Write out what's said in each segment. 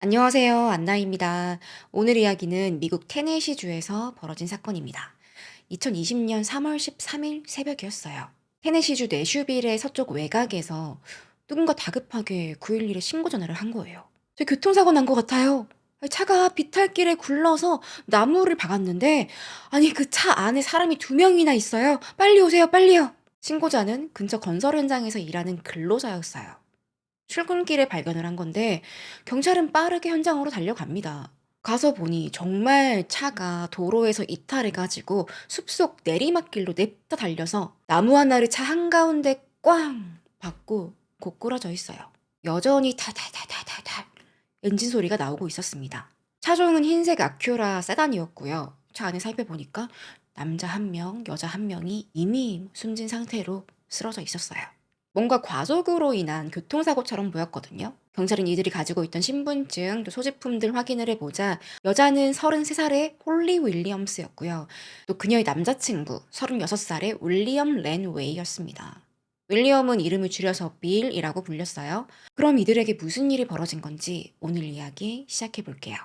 안녕하세요. 안나입니다. 오늘 이야기는 미국 테네시주에서 벌어진 사건입니다. 2020년 3월 13일 새벽이었어요. 테네시주 내슈빌의 서쪽 외곽에서 누군가 다급하게 911에 신고 전화를 한 거예요. 저 교통사고 난 것 같아요. 차가 비탈길에 굴러서 나무를 박았는데, 아니, 그 차 안에 사람이 두 명이나 있어요. 빨리 오세요, 빨리요. 신고자는 근처 건설 현장에서 일하는 근로자였어요. 출근길에 발견을 한 건데 경찰은 빠르게 현장으로 달려갑니다. 가서 보니 정말 차가 도로에서 이탈해 가지고 숲속 내리막길로 냅다 달려서 나무 하나를 차 한가운데 꽝 박고 고꾸라져 있어요. 여전히 달달달달달달 엔진 소리가 나오고 있었습니다. 차종은 흰색 아큐라 세단이었고요. 차 안에 살펴보니까 남자 한 명, 여자 한 명이 이미 숨진 상태로 쓰러져 있었어요. 뭔가 과속으로 인한 교통사고처럼 보였거든요. 경찰은 이들이 가지고 있던 신분증, 또 소지품들 확인을 해보자 여자는 33살의 홀리 윌리엄스였고요. 또 그녀의 남자친구 36살의 윌리엄 렌 웨이였습니다. 윌리엄은 이름을 줄여서 빌이라고 불렸어요. 그럼 이들에게 무슨 일이 벌어진 건지 오늘 이야기 시작해 볼게요.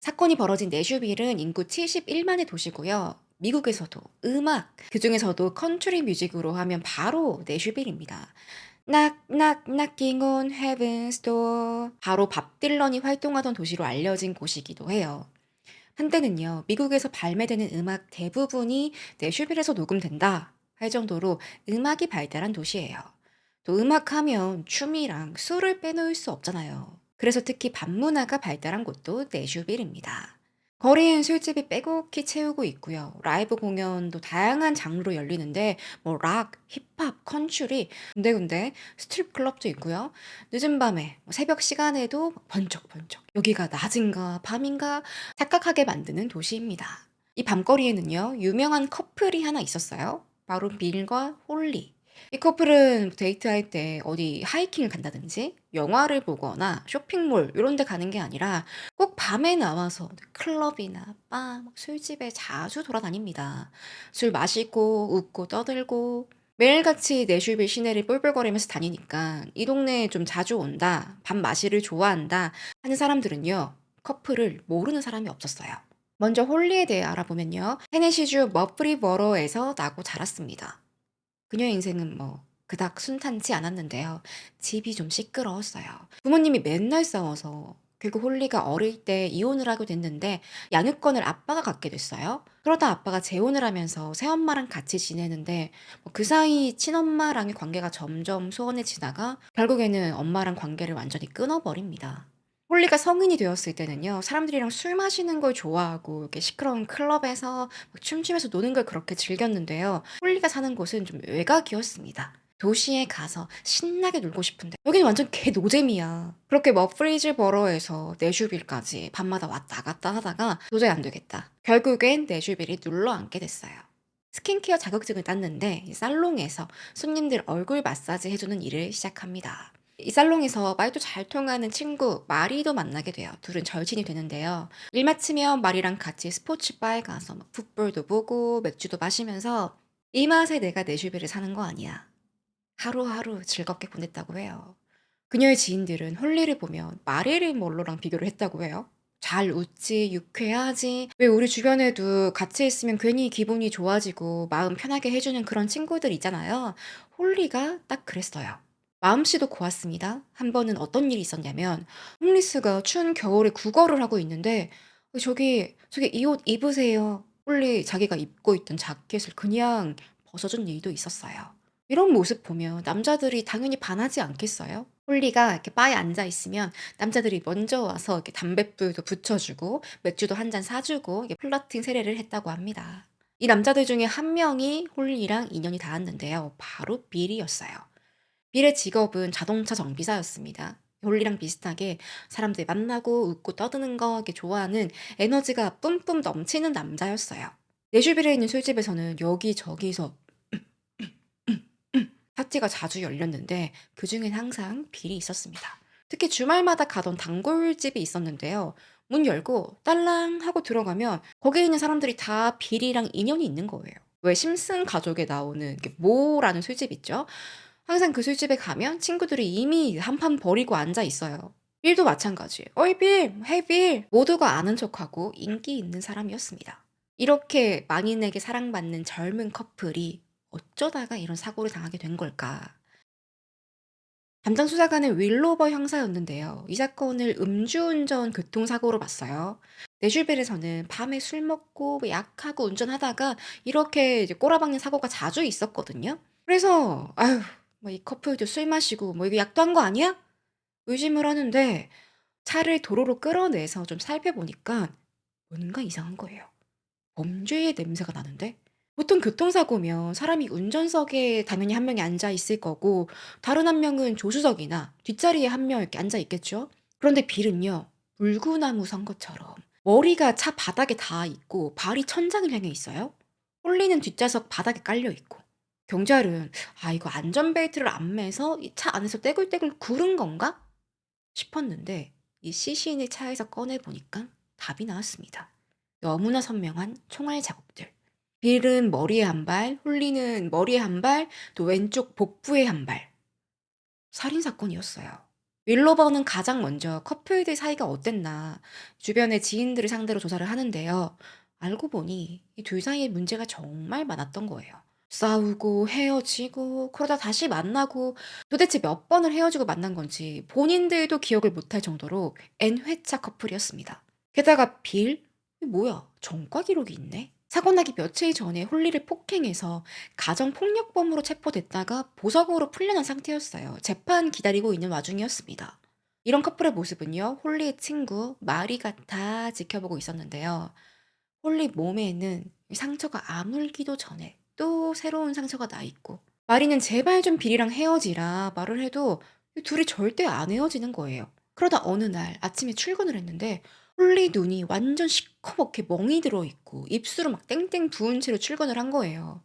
사건이 벌어진 내슈빌은 인구 71만의 도시고요. 미국에서도 음악, 그중에서도 컨트리 뮤직으로 하면 바로 내슈빌입니다. Knock, knock, knocking on heaven's door. 바로 밥 딜런이 활동하던 도시로 알려진 곳이기도 해요. 한때는요, 미국에서 발매되는 음악 대부분이 내슈빌에서 녹음된다 할 정도로 음악이 발달한 도시예요. 또 음악하면 춤이랑 술을 빼놓을 수 없잖아요. 그래서 특히 밤 문화가 발달한 곳도 내슈빌입니다. 거리엔 술집이 빼곡히 채우고 있고요. 라이브 공연도 다양한 장르로 열리는데 뭐 락, 힙합, 컨츄리, 군데군데 스트립 클럽도 있고요. 늦은 밤에 새벽 시간에도 번쩍번쩍 여기가 낮인가 밤인가 착각하게 만드는 도시입니다. 이 밤거리에는요. 유명한 커플이 하나 있었어요. 바로 빌과 홀리. 이 커플은 데이트할 때 어디 하이킹을 간다든지 영화를 보거나 쇼핑몰 이런 데 가는 게 아니라 꼭 밤에 나와서 클럽이나 바, 막 술집에 자주 돌아다닙니다. 술 마시고 웃고 떠들고 매일같이 내슈빌 시내를 뿔뿔거리면서 다니니까 이 동네에 좀 자주 온다, 밤 마시를 좋아한다 하는 사람들은요. 커플을 모르는 사람이 없었어요. 먼저 홀리에 대해 알아보면요. 테네시주 머프리버러에서 나고 자랐습니다. 그녀의 인생은 뭐 그닥 순탄치 않았는데요. 집이 좀 시끄러웠어요. 부모님이 맨날 싸워서 결국 홀리가 어릴 때 이혼을 하게 됐는데 양육권을 아빠가 갖게 됐어요. 그러다 아빠가 재혼을 하면서 새엄마랑 같이 지내는데 뭐그 사이 친엄마랑의 관계가 점점 소원해지다가 결국에는 엄마랑 관계를 완전히 끊어버립니다. 홀리가 성인이 되었을 때는요, 사람들이랑 술 마시는 걸 좋아하고, 이렇게 시끄러운 클럽에서 막 춤추면서 노는 걸 그렇게 즐겼는데요. 홀리가 사는 곳은 좀 외곽이었습니다. 도시에 가서 신나게 놀고 싶은데, 여기는 완전 개 노잼이야. 그렇게 머프리즈버러에서 내슈빌까지 밤마다 왔다 갔다 하다가 도저히 안 되겠다. 결국엔 내슈빌이 눌러 앉게 됐어요. 스킨케어 자격증을 땄는데, 이 살롱에서 손님들 얼굴 마사지 해주는 일을 시작합니다. 이 살롱에서 말도 잘 통하는 친구 마리도 만나게 돼요. 둘은 절친이 되는데요. 일 마치면 마리랑 같이 스포츠바에 가서 막 풋볼도 보고 맥주도 마시면서 이 맛에 내가 내슈비를 사는 거 아니야. 하루하루 즐겁게 보냈다고 해요. 그녀의 지인들은 홀리를 보면 마릴린 monroe랑 비교를 했다고 해요. 잘 웃지, 유쾌하지. 왜 우리 주변에도 같이 있으면 괜히 기분이 좋아지고 마음 편하게 해주는 그런 친구들 있잖아요. 홀리가 딱 그랬어요. 마음씨도 고왔습니다. 한 번은 어떤 일이 있었냐면 홈리스가 추운 겨울에 구걸을 하고 있는데 저기 이 옷 입으세요. 홀리 자기가 입고 있던 자켓을 그냥 벗어준 일도 있었어요. 이런 모습 보면 남자들이 당연히 반하지 않겠어요? 홀리가 이렇게 바에 앉아 있으면 남자들이 먼저 와서 이렇게 담뱃불도 붙여주고 맥주도 한 잔 사주고 이게 플러팅 세례를 했다고 합니다. 이 남자들 중에 한 명이 홀리랑 인연이 닿았는데요. 바로 빌이었어요. 빌의 직업은 자동차 정비사였습니다. 홀리랑 비슷하게 사람들 만나고 웃고 떠드는 거 이렇게 좋아하는 에너지가 뿜뿜 넘치는 남자였어요. 내슈빌에 있는 술집에서는 여기저기서 파티가 자주 열렸는데 그중엔 항상 빌이 있었습니다. 특히 주말마다 가던 단골집이 있었는데요. 문 열고 딸랑 하고 들어가면 거기에 있는 사람들이 다 빌이랑 인연이 있는 거예요. 왜 심슨 가족에 나오는 이렇게 모라는 술집 있죠? 항상 그 술집에 가면 친구들이 이미 한 판 버리고 앉아 있어요. 빌도 마찬가지. "어이 빌. 헤이 빌." 모두가 아는 척하고 인기 있는 사람이었습니다. 이렇게 만인에게 사랑받는 젊은 커플이 어쩌다가 이런 사고를 당하게 된 걸까? 담당 수사관은 윌로버 형사였는데요. 이 사건을 음주운전 교통사고로 봤어요. 내슈빌에서는 밤에 술 먹고 뭐 약하고 운전하다가 이렇게 이제 꼬라박는 사고가 자주 있었거든요. 그래서 아유, 뭐 이 커플도 술 마시고 뭐 이거 약도 한 거 아니야? 의심을 하는데 차를 도로로 끌어내서 좀 살펴보니까 뭔가 이상한 거예요. 범죄의 냄새가 나는데? 보통 교통사고면 사람이 운전석에 당연히 한 명이 앉아 있을 거고 다른 한 명은 조수석이나 뒷자리에 한 명 이렇게 앉아 있겠죠. 그런데 빌은요. 물구나무 선 것처럼 머리가 차 바닥에 닿아 있고 발이 천장을 향해 있어요. 홀리는 뒷좌석 바닥에 깔려 있고. 경찰은 '아 이거 안전벨트를 안 매서 이 차 안에서 떼굴떼굴 구른 건가?' 싶었는데 이 시신을 차에서 꺼내 보니까 답이 나왔습니다. 너무나 선명한 총알 자국들. 빌은 머리에 한 발, 홀리는 머리에 한 발, 또 왼쪽 복부에 한 발. 살인 사건이었어요. 윌로버는 가장 먼저 커플들 사이가 어땠나 주변의 지인들을 상대로 조사를 하는데요. 알고 보니 이 둘 사이에 문제가 정말 많았던 거예요. 싸우고 헤어지고 그러다 다시 만나고 도대체 몇 번을 헤어지고 만난 건지 본인들도 기억을 못할 정도로 N회차 커플이었습니다. 게다가 빌? 이 뭐야? 전과 기록이 있네? 사고 나기 며칠 전에 홀리를 폭행해서 가정폭력범으로 체포됐다가 보석으로 풀려난 상태였어요. 재판 기다리고 있는 와중이었습니다. 이런 커플의 모습은요, 홀리의 친구 마리가 다 지켜보고 있었는데요. 홀리 몸에는 상처가 아물기도 전에 또 새로운 상처가 나 있고, 마리는 제발 좀 빌이랑 헤어지라 말을 해도 둘이 절대 안 헤어지는 거예요. 그러다 어느 날 아침에 출근을 했는데 홀리 눈이 완전 시커멓게 멍이 들어 있고 입술을 막 땡땡 부은 채로 출근을 한 거예요.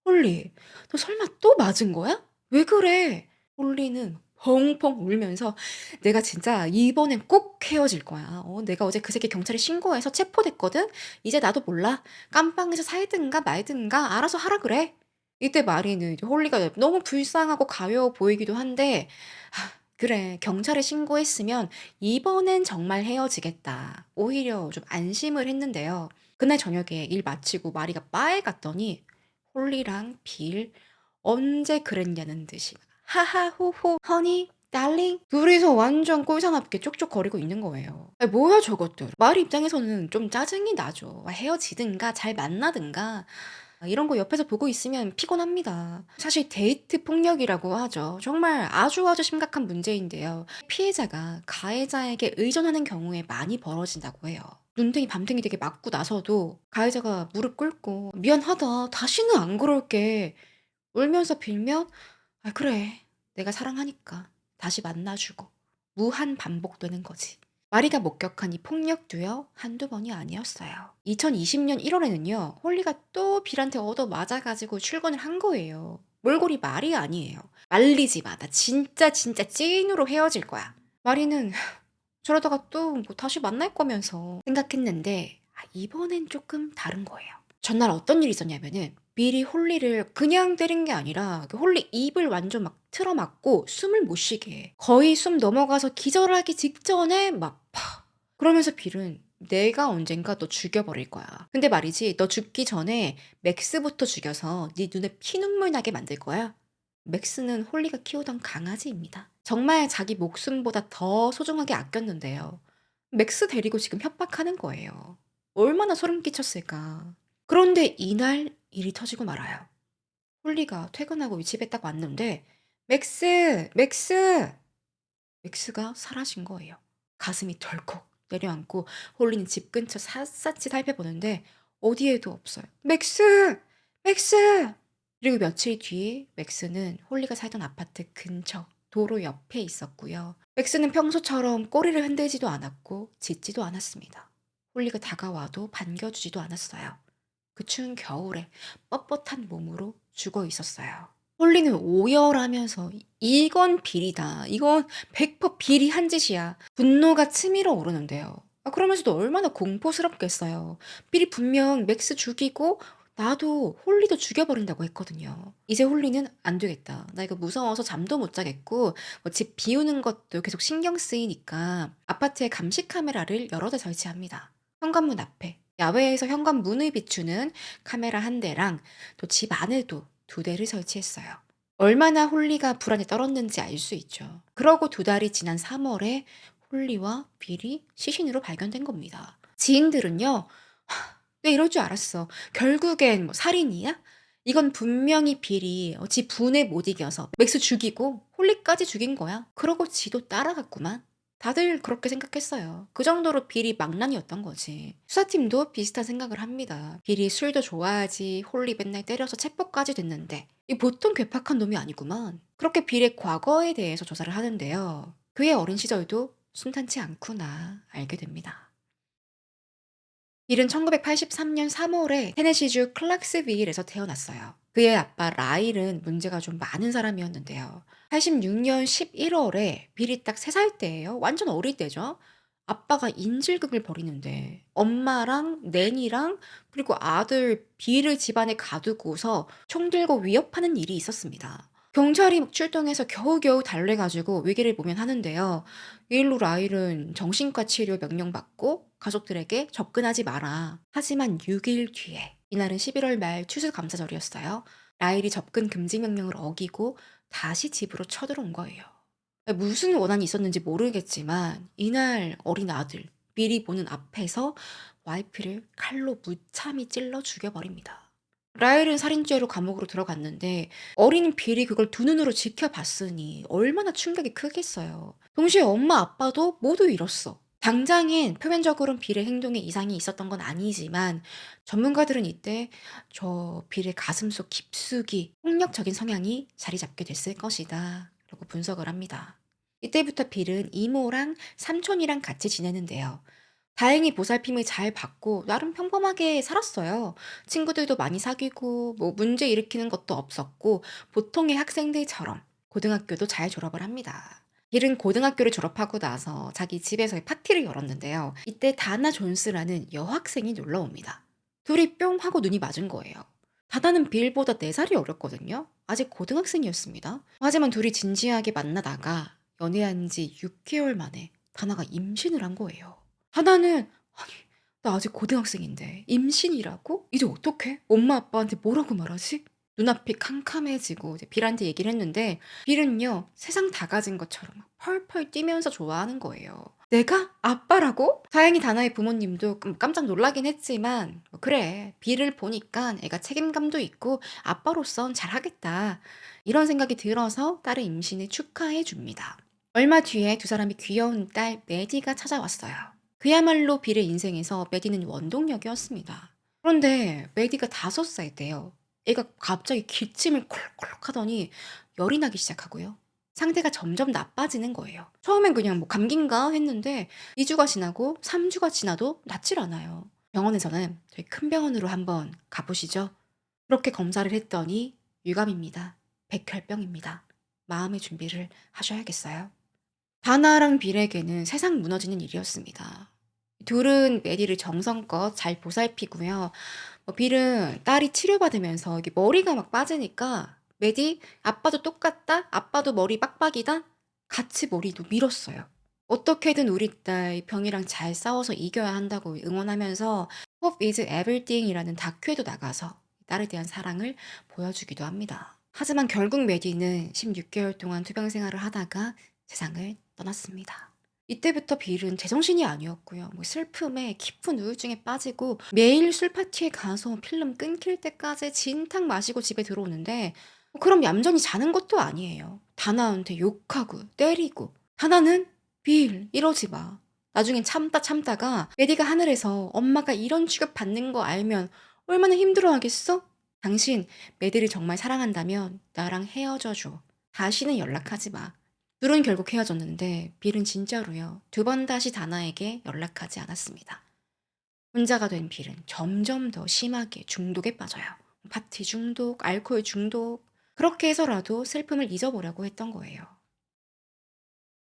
"홀리, 너 설마 또 맞은 거야? 왜 그래?" 홀리는 펑펑 울면서 "내가 진짜 이번엔 꼭 헤어질 거야. 내가 어제 그 새끼 경찰에 신고해서 체포됐거든. 이제 나도 몰라. 깜빵에서 살든가 말든가 알아서 하라 그래." 이때 마리는 이제 홀리가 너무 불쌍하고 가벼워 보이기도 한데 그래. 경찰에 신고했으면 이번엔 정말 헤어지겠다. 오히려 좀 안심을 했는데요. 그날 저녁에 일 마치고 마리가 바에 갔더니 홀리랑 빌 언제 그랬냐는 듯이 하하호호 허니 달링 둘이서 완전 꼴사납게 쪽쪽거리고 있는 거예요. 뭐야 저것들. 마리 입장에서는 좀 짜증이 나죠. 헤어지든가 잘 만나든가 이런 거 옆에서 보고 있으면 피곤합니다. 사실 데이트 폭력이라고 하죠. 정말 아주 아주 심각한 문제인데요. 피해자가 가해자에게 의존하는 경우에 많이 벌어진다고 해요. 눈탱이 밤탱이 되게 맞고 나서도 가해자가 무릎 꿇고 "미안하다. 다시는 안 그럴게." 울면서 빌면 "아 그래. 내가 사랑하니까." 다시 만나 주고 무한 반복되는 거지. 마리가 목격한 이 폭력도요, 한두 번이 아니었어요. 2020년 1월에는요, 홀리가 또 빌한테 얻어 맞아 가지고 출근을 한 거예요. 몰골이 말이 아니에요. "말리지 마. 나 진짜 진짜 찐으로 헤어질 거야." 마리는 저러다가 또 뭐 다시 만날 거면서 생각했는데 이번엔 조금 다른 거예요. 전날 어떤 일이 있었냐면은 빌이 홀리를 그냥 때린 게 아니라 그 홀리 입을 완전 막 틀어 막고 숨을 못 쉬게 해. 거의 숨 넘어가서 기절하기 직전에 막 팍 그러면서 빌은 "내가 언젠가 너 죽여 버릴 거야. 근데 말이지 너 죽기 전에 맥스부터 죽여서 네 눈에 피눈물 나게 만들 거야." 맥스는 홀리가 키우던 강아지입니다. 정말 자기 목숨보다 더 소중하게 아꼈는데요. 맥스 데리고 지금 협박하는 거예요. 얼마나 소름 끼쳤을까. 그런데 이날 일이 터지고 말아요. 홀리가 퇴근하고 집에 딱 왔는데 "맥스! 맥스!" 맥스가 사라진 거예요. 가슴이 덜컥 내려앉고 홀리는 집 근처 샅샅이 살펴보는데 어디에도 없어요. "맥스! 맥스!" 그리고 며칠 뒤에 맥스는 홀리가 살던 아파트 근처 도로 옆에 있었고요. 맥스는 평소처럼 꼬리를 흔들지도 않았고 짖지도 않았습니다. 홀리가 다가와도 반겨주지도 않았어요. 그 추운 겨울에 뻣뻣한 몸으로 죽어 있었어요. 홀리는 오열하면서 "이건 비리다. 이건 100% 비리한 짓이야." 분노가 치밀어 오르는데요. 그러면서도 얼마나 공포스럽겠어요. 빌이 분명 맥스 죽이고 나도 홀리도 죽여버린다고 했거든요. 이제 홀리는 안 되겠다. 나 이거 무서워서 잠도 못 자겠고, 뭐 집 비우는 것도 계속 신경 쓰이니까 아파트에 감시 카메라를 여러 대 설치합니다. 현관문 앞에, 야외에서 현관문을 비추는 카메라 한 대랑 또 집 안에도 두 대를 설치했어요. 얼마나 홀리가 불안에 떨었는지 알 수 있죠. 그러고 두 달이 지난 3월에 홀리와 빌이 시신으로 발견된 겁니다. 지인들은요, 왜 이럴 줄 알았어. 결국엔 뭐 살인이야? 이건 분명히 빌이 지 분에 못 이겨서 맥스 죽이고 홀리까지 죽인 거야. 그러고 지도 따라갔구만. 다들 그렇게 생각했어요. 그 정도로 빌이 망난이었던 거지. 수사팀도 비슷한 생각을 합니다. 빌이 술도 좋아하지 홀리 맨날 때려서 체포까지 됐는데 이 보통 괴팍한 놈이 아니구만. 그렇게 빌의 과거에 대해서 조사를 하는데요. 그의 어린 시절도 순탄치 않구나 알게 됩니다. 빌은 1983년 3월에 테네시주 클락스빌에서 태어났어요. 그의 아빠 라일은 문제가 좀 많은 사람이었는데요. 86년 11월에 빌이 딱 3살 때예요. 완전 어릴 때죠. 아빠가 인질극을 벌이는데 엄마랑 낸이랑 그리고 아들 빌을 집안에 가두고서 총 들고 위협하는 일이 있었습니다. 경찰이 출동해서 겨우겨우 달래가지고 위기를 모면하는데요. 이 일로 라일은 정신과 치료 명령받고 가족들에게 접근하지 마라. 하지만 6일 뒤에, 이날은 11월 말 추수감사절이었어요. 라일이 접근 금지 명령을 어기고 다시 집으로 쳐들어온 거예요. 무슨 원한이 있었는지 모르겠지만 이날 어린 아들 미리 보는 앞에서 와이프를 칼로 무참히 찔러 죽여버립니다. 라일은 살인죄로 감옥으로 들어갔는데 어린 빌이 그걸 두 눈으로 지켜봤으니 얼마나 충격이 크겠어요. 동시에 엄마 아빠도 모두 잃었어. 당장엔 표면적으로는 빌의 행동에 이상이 있었던 건 아니지만 전문가들은 이때 저 빌의 가슴속 깊숙이 폭력적인 성향이 자리 잡게 됐을 것이다 라고 분석을 합니다. 이때부터 빌은 이모랑 삼촌이랑 같이 지내는데요. 다행히 보살핌을 잘 받고 나름 평범하게 살았어요. 친구들도 많이 사귀고 뭐 문제 일으키는 것도 없었고 보통의 학생들처럼 고등학교도 잘 졸업을 합니다. 빌은 고등학교를 졸업하고 나서 자기 집에서 파티를 열었는데요. 이때 다나 존스라는 여학생이 놀러 옵니다. 둘이 뿅 하고 눈이 맞은 거예요. 다나는 빌보다 4살이 어렸거든요. 아직 고등학생이었습니다. 하지만 둘이 진지하게 만나다가 연애한 지 6개월 만에 다나가 임신을 한 거예요. 하나는 "아니 나 아직 고등학생인데 임신이라고? 이제 어떡해? 엄마 아빠한테 뭐라고 말하지?" 눈앞이 캄캄해지고 이제 빌한테 얘기를 했는데 빌은요 세상 다 가진 것처럼 막 펄펄 뛰면서 좋아하는 거예요. "내가? 아빠라고?" 다행히 다나의 부모님도 깜짝 놀라긴 했지만 "그래. 빌을 보니까 애가 책임감도 있고 아빠로선 잘하겠다." 이런 생각이 들어서 딸의 임신을 축하해 줍니다. 얼마 뒤에 두 사람이 귀여운 딸 메디가 찾아왔어요. 그야말로 빌의 인생에서 메디는 원동력이었습니다. 그런데 메디가 5살 때요. 애가 갑자기 기침을 콜록콜록 하더니 열이 나기 시작하고요. 상태가 점점 나빠지는 거예요. 처음엔 그냥 뭐 감기인가 했는데 2주가 지나고 3주가 지나도 낫질 않아요. 병원에서는 저희 큰 병원으로 한번 가보시죠. 그렇게 검사를 했더니 유감입니다. 백혈병입니다. 마음의 준비를 하셔야겠어요. 다나랑 빌에게는 세상 무너지는 일이었습니다. 둘은 메리를 정성껏 잘 보살피고요. 빌은 딸이 치료받으면서 이게 머리가 막 빠지니까 메디 "아빠도 똑같다. 아빠도 머리 빡빡이다." 같이 머리도 밀었어요. 어떻게든 우리 딸 병이랑 잘 싸워서 이겨야 한다고 응원하면서 Hope is Everything이라는 다큐에도 나가서 딸에 대한 사랑을 보여주기도 합니다. 하지만 결국 메디는 16개월 동안 투병 생활을 하다가 세상을 떠났습니다. 이때부터 빌은 제정신이 아니었고요. 뭐 슬픔에 깊은 우울증에 빠지고 매일 술 파티에 가서 필름 끊길 때까지 진탕 마시고 집에 들어오는데 그럼 얌전히 자는 것도 아니에요. 다나한테 욕하고 때리고. 다나는 "빌 이러지 마." 나중엔 참다가 메디가 하늘에서 "엄마가 이런 취급 받는 거 알면 얼마나 힘들어하겠어? 당신 메디를 정말 사랑한다면 나랑 헤어져 줘. 다시는 연락하지 마." 둘은 결국 헤어졌는데 빌은 진짜로요. 2번 다시 다나에게 연락하지 않았습니다. 혼자가 된 빌은 점점 더 심하게 중독에 빠져요. 파티 중독, 알코올 중독. 그렇게 해서라도 슬픔을 잊어보려고 했던 거예요.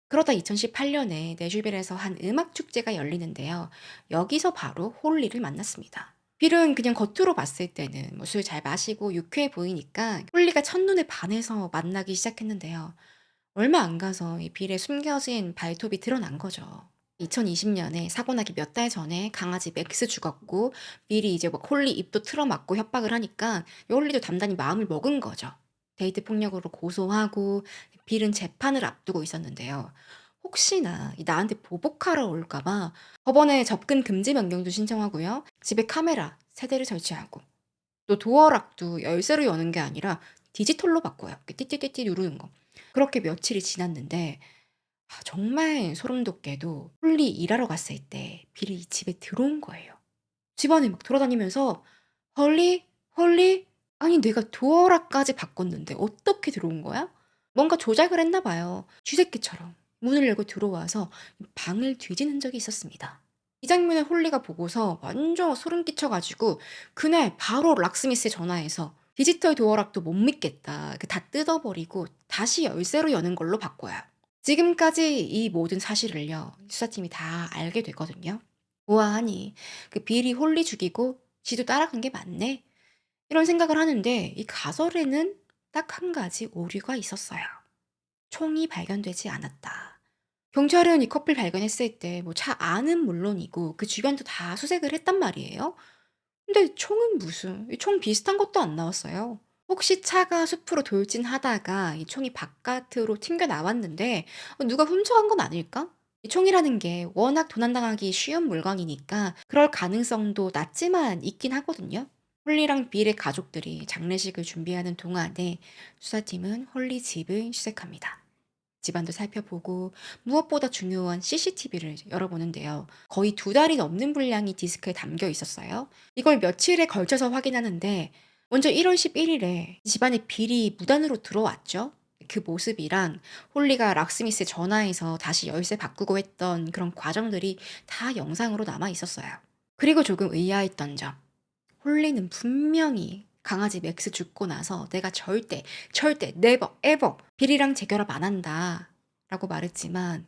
그러다 2018년에 내슈빌에서 한 음악 축제가 열리는데요. 여기서 바로 홀리를 만났습니다. 빌은 그냥 겉으로 봤을 때는 뭐 술 잘 마시고 유쾌해 보이니까 홀리가 첫눈에 반해서 만나기 시작했는데요. 얼마 안 가서 이 빌의 숨겨진 발톱이 드러난 거죠. 2020년에 사고 나기 몇 달 전에 강아지 맥스 죽었고 빌이 이제 막 홀리 입도 틀어막고 협박을 하니까 이 홀리도 단단히 마음을 먹은 거죠. 데이트 폭력으로 고소하고 빌은 재판을 앞두고 있었는데요. 혹시나 나한테 보복하러 올까 봐 법원에 접근 금지 명령도 신청하고요. 집에 카메라 3대를 설치하고 또 도어락도 열쇠로 여는 게 아니라 디지털로 바꿔요. 이렇게 띠띠띠띠 누르는 거. 그렇게 며칠이 지났는데 정말 소름 돋게도 홀리 일하러 갔을 때 빌이 이 집에 들어온 거예요. 집안에 막 돌아다니면서 "홀리? 홀리? 아니 내가 도어락까지 바꿨는데 어떻게 들어온 거야?" 뭔가 조작을 했나 봐요. 쥐새끼처럼 문을 열고 들어와서 방을 뒤진 흔적이 있었습니다. 이 장면을 홀리가 보고서 완전 소름 끼쳐 가지고 그날 바로 락스미스에 전화해서 "디지털 도어락도 못 믿겠다. 그 다 뜯어 버리고 다시 열쇠로 여는 걸로 바꿔요." 지금까지 이 모든 사실을요, 수사팀이 다 알게 되거든요. 우아하니 그 빌이 홀리 죽이고 지도 따라간 게 맞네. 이런 생각을 하는데 이 가설에는 딱 한 가지 오류가 있었어요. 총이 발견되지 않았다. 경찰은 이 커플 발견했을 때 뭐 차 안은 물론이고 그 주변도 다 수색을 했단 말이에요. 근데 총은 무슨 이 총 비슷한 것도 안 나왔어요. 혹시 차가 숲으로 돌진하다가 이 총이 바깥으로 튕겨 나왔는데 누가 훔쳐간 건 아닐까? 이 총이라는 게 워낙 도난당하기 쉬운 물건이니까 그럴 가능성도 낮지만 있긴 하거든요. 홀리랑 빌의 가족들이 장례식을 준비하는 동안에 수사팀은 홀리 집을 수색합니다. 집안도 살펴보고 무엇보다 중요한 CCTV를 열어보는데요. 거의 2달이 넘는 분량이 디스크에 담겨 있었어요. 이걸 며칠에 걸쳐서 확인하는데 먼저 1월 11일에 집안에 빌이 무단으로 들어왔죠. 그 모습이랑 홀리가 락스미스에 전화해서 다시 열쇠 바꾸고 했던 그런 과정들이 다 영상으로 남아 있었어요. 그리고 조금 의아했던 점. 홀리는 분명히 강아지 맥스 죽고 나서 "내가 절대, 절대, never, ever 빌이랑 재결합 안 한다." 라고 말했지만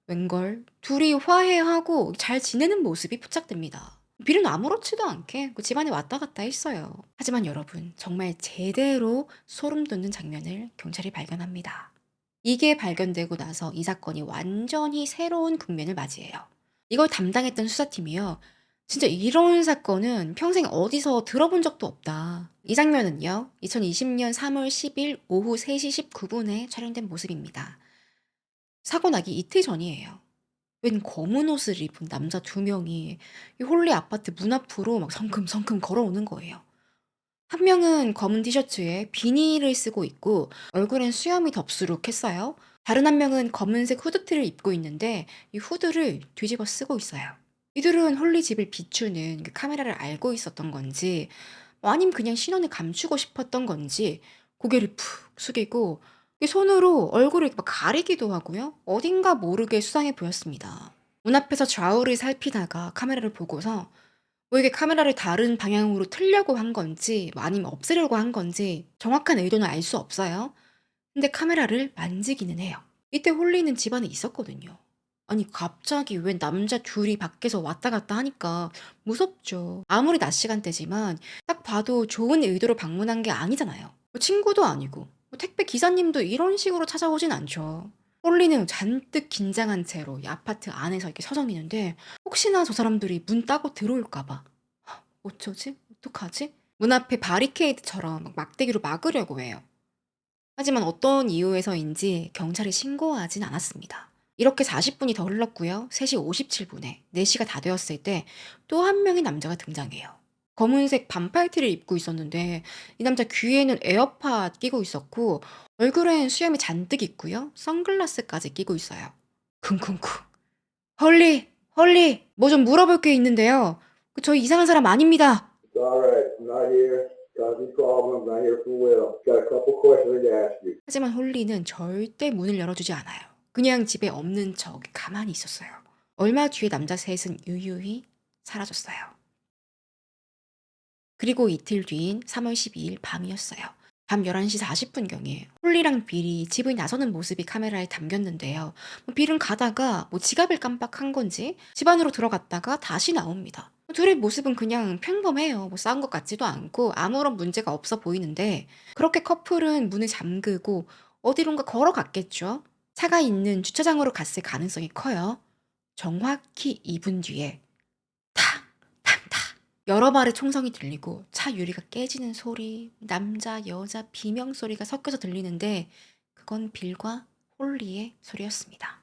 웬걸 둘이 화해하고 잘 지내는 모습이 포착됩니다. 빌은 아무렇지도 않게 그 집안에 왔다 갔다 했어요. 하지만 여러분, 정말 제대로 소름 돋는 장면을 경찰이 발견합니다. 이게 발견되고 나서 이 사건이 완전히 새로운 국면을 맞이해요. 이걸 담당했던 수사팀이요. 진짜 "이런 사건은 평생 어디서 들어본 적도 없다." 이 장면은요. 2020년 3월 10일 오후 3시 19분에 촬영된 모습입니다. 사고 나기 이틀 전이에요. 웬 검은 옷을 입은 남자 2명이 이 홀리 아파트 문 앞으로 막 성큼성큼 걸어오는 거예요. 한 명은 검은 티셔츠에 비닐을 쓰고 있고 얼굴엔 수염이 덥수룩했어요. 다른 한 명은 검은색 후드티를 입고 있는데 이 후드를 뒤집어 쓰고 있어요. 이들은 홀리 집을 비추는 그 카메라를 알고 있었던 건지 아님 그냥 신원을 감추고 싶었던 건지 고개를 푹 숙이고 이 손으로 얼굴을 막 가리기도 하고요. 어딘가 모르게 수상해 보였습니다. 문 앞에서 좌우를 살피다가 카메라를 보고서 뭐 이게 카메라를 다른 방향으로 틀려고 한 건지 뭐 아니면 없애려고 한 건지 정확한 의도는 알 수 없어요. 근데 카메라를 만지기는 해요. 이때 홀리는 집 안에 있었거든요. 아니 갑자기 웬 남자 둘이 밖에서 왔다 갔다 하니까 무섭죠. 아무리 낮 시간대지만 딱 봐도 좋은 의도로 방문한 게 아니잖아요. 뭐 친구도 아니고 뭐 택배 기사님도 이런 식으로 찾아오진 않죠. 홀리는 잔뜩 긴장한 채로 이 아파트 안에서 이렇게 서성이는데 혹시나 저 사람들이 문 따고 들어올까 봐. 어쩌지? 어떡하지? 문 앞에 바리케이드처럼 막 막대기로 막으려고 해요. 하지만 어떤 이유에서인지 경찰에 신고하진 않았습니다. 이렇게 40분이 더 흘렀고요. 3시 57분에 4시가 다 되었을 때 또 한 명의 남자가 등장해요. 검은색 반팔티를 입고 있었는데 이 남자 귀에는 에어팟 끼고 있었고 얼굴엔 수염이 잔뜩 있고요. 선글라스까지 끼고 있어요. 쿵쿵쿵. "헐리, 헐리, 뭐 좀 물어볼 게 있는데요. 저희 이상한 사람 아닙니다." It's all right. I'm not here causing problems. I'm not here for Will. Got a couple questions to ask you. 하지만 홀리는 절대 문을 열어주지 않아요. 그냥 집에 없는 척 가만히 있었어요. 얼마 뒤에 남자 셋은 유유히 사라졌어요. 그리고 이틀 뒤인 3월 12일 밤이었어요. 밤 11시 40분경에 홀리랑 빌이 집을 나서는 모습이 카메라에 담겼는데요. 빌은 가다가 뭐 지갑을 깜빡한 건지 집 안으로 들어갔다가 다시 나옵니다. 둘의 모습은 그냥 평범해요. 뭐 싸운 것 같지도 않고 아무런 문제가 없어 보이는데 그렇게 커플은 문을 잠그고 어디론가 걸어갔겠죠. 차가 있는 주차장으로 갔을 가능성이 커요. 정확히 2분 뒤에 탁! 탁탁! 여러 발의 총성이 들리고 차 유리가 깨지는 소리, 남자, 여자 비명 소리가 섞여서 들리는데 그건 빌과 홀리의 소리였습니다.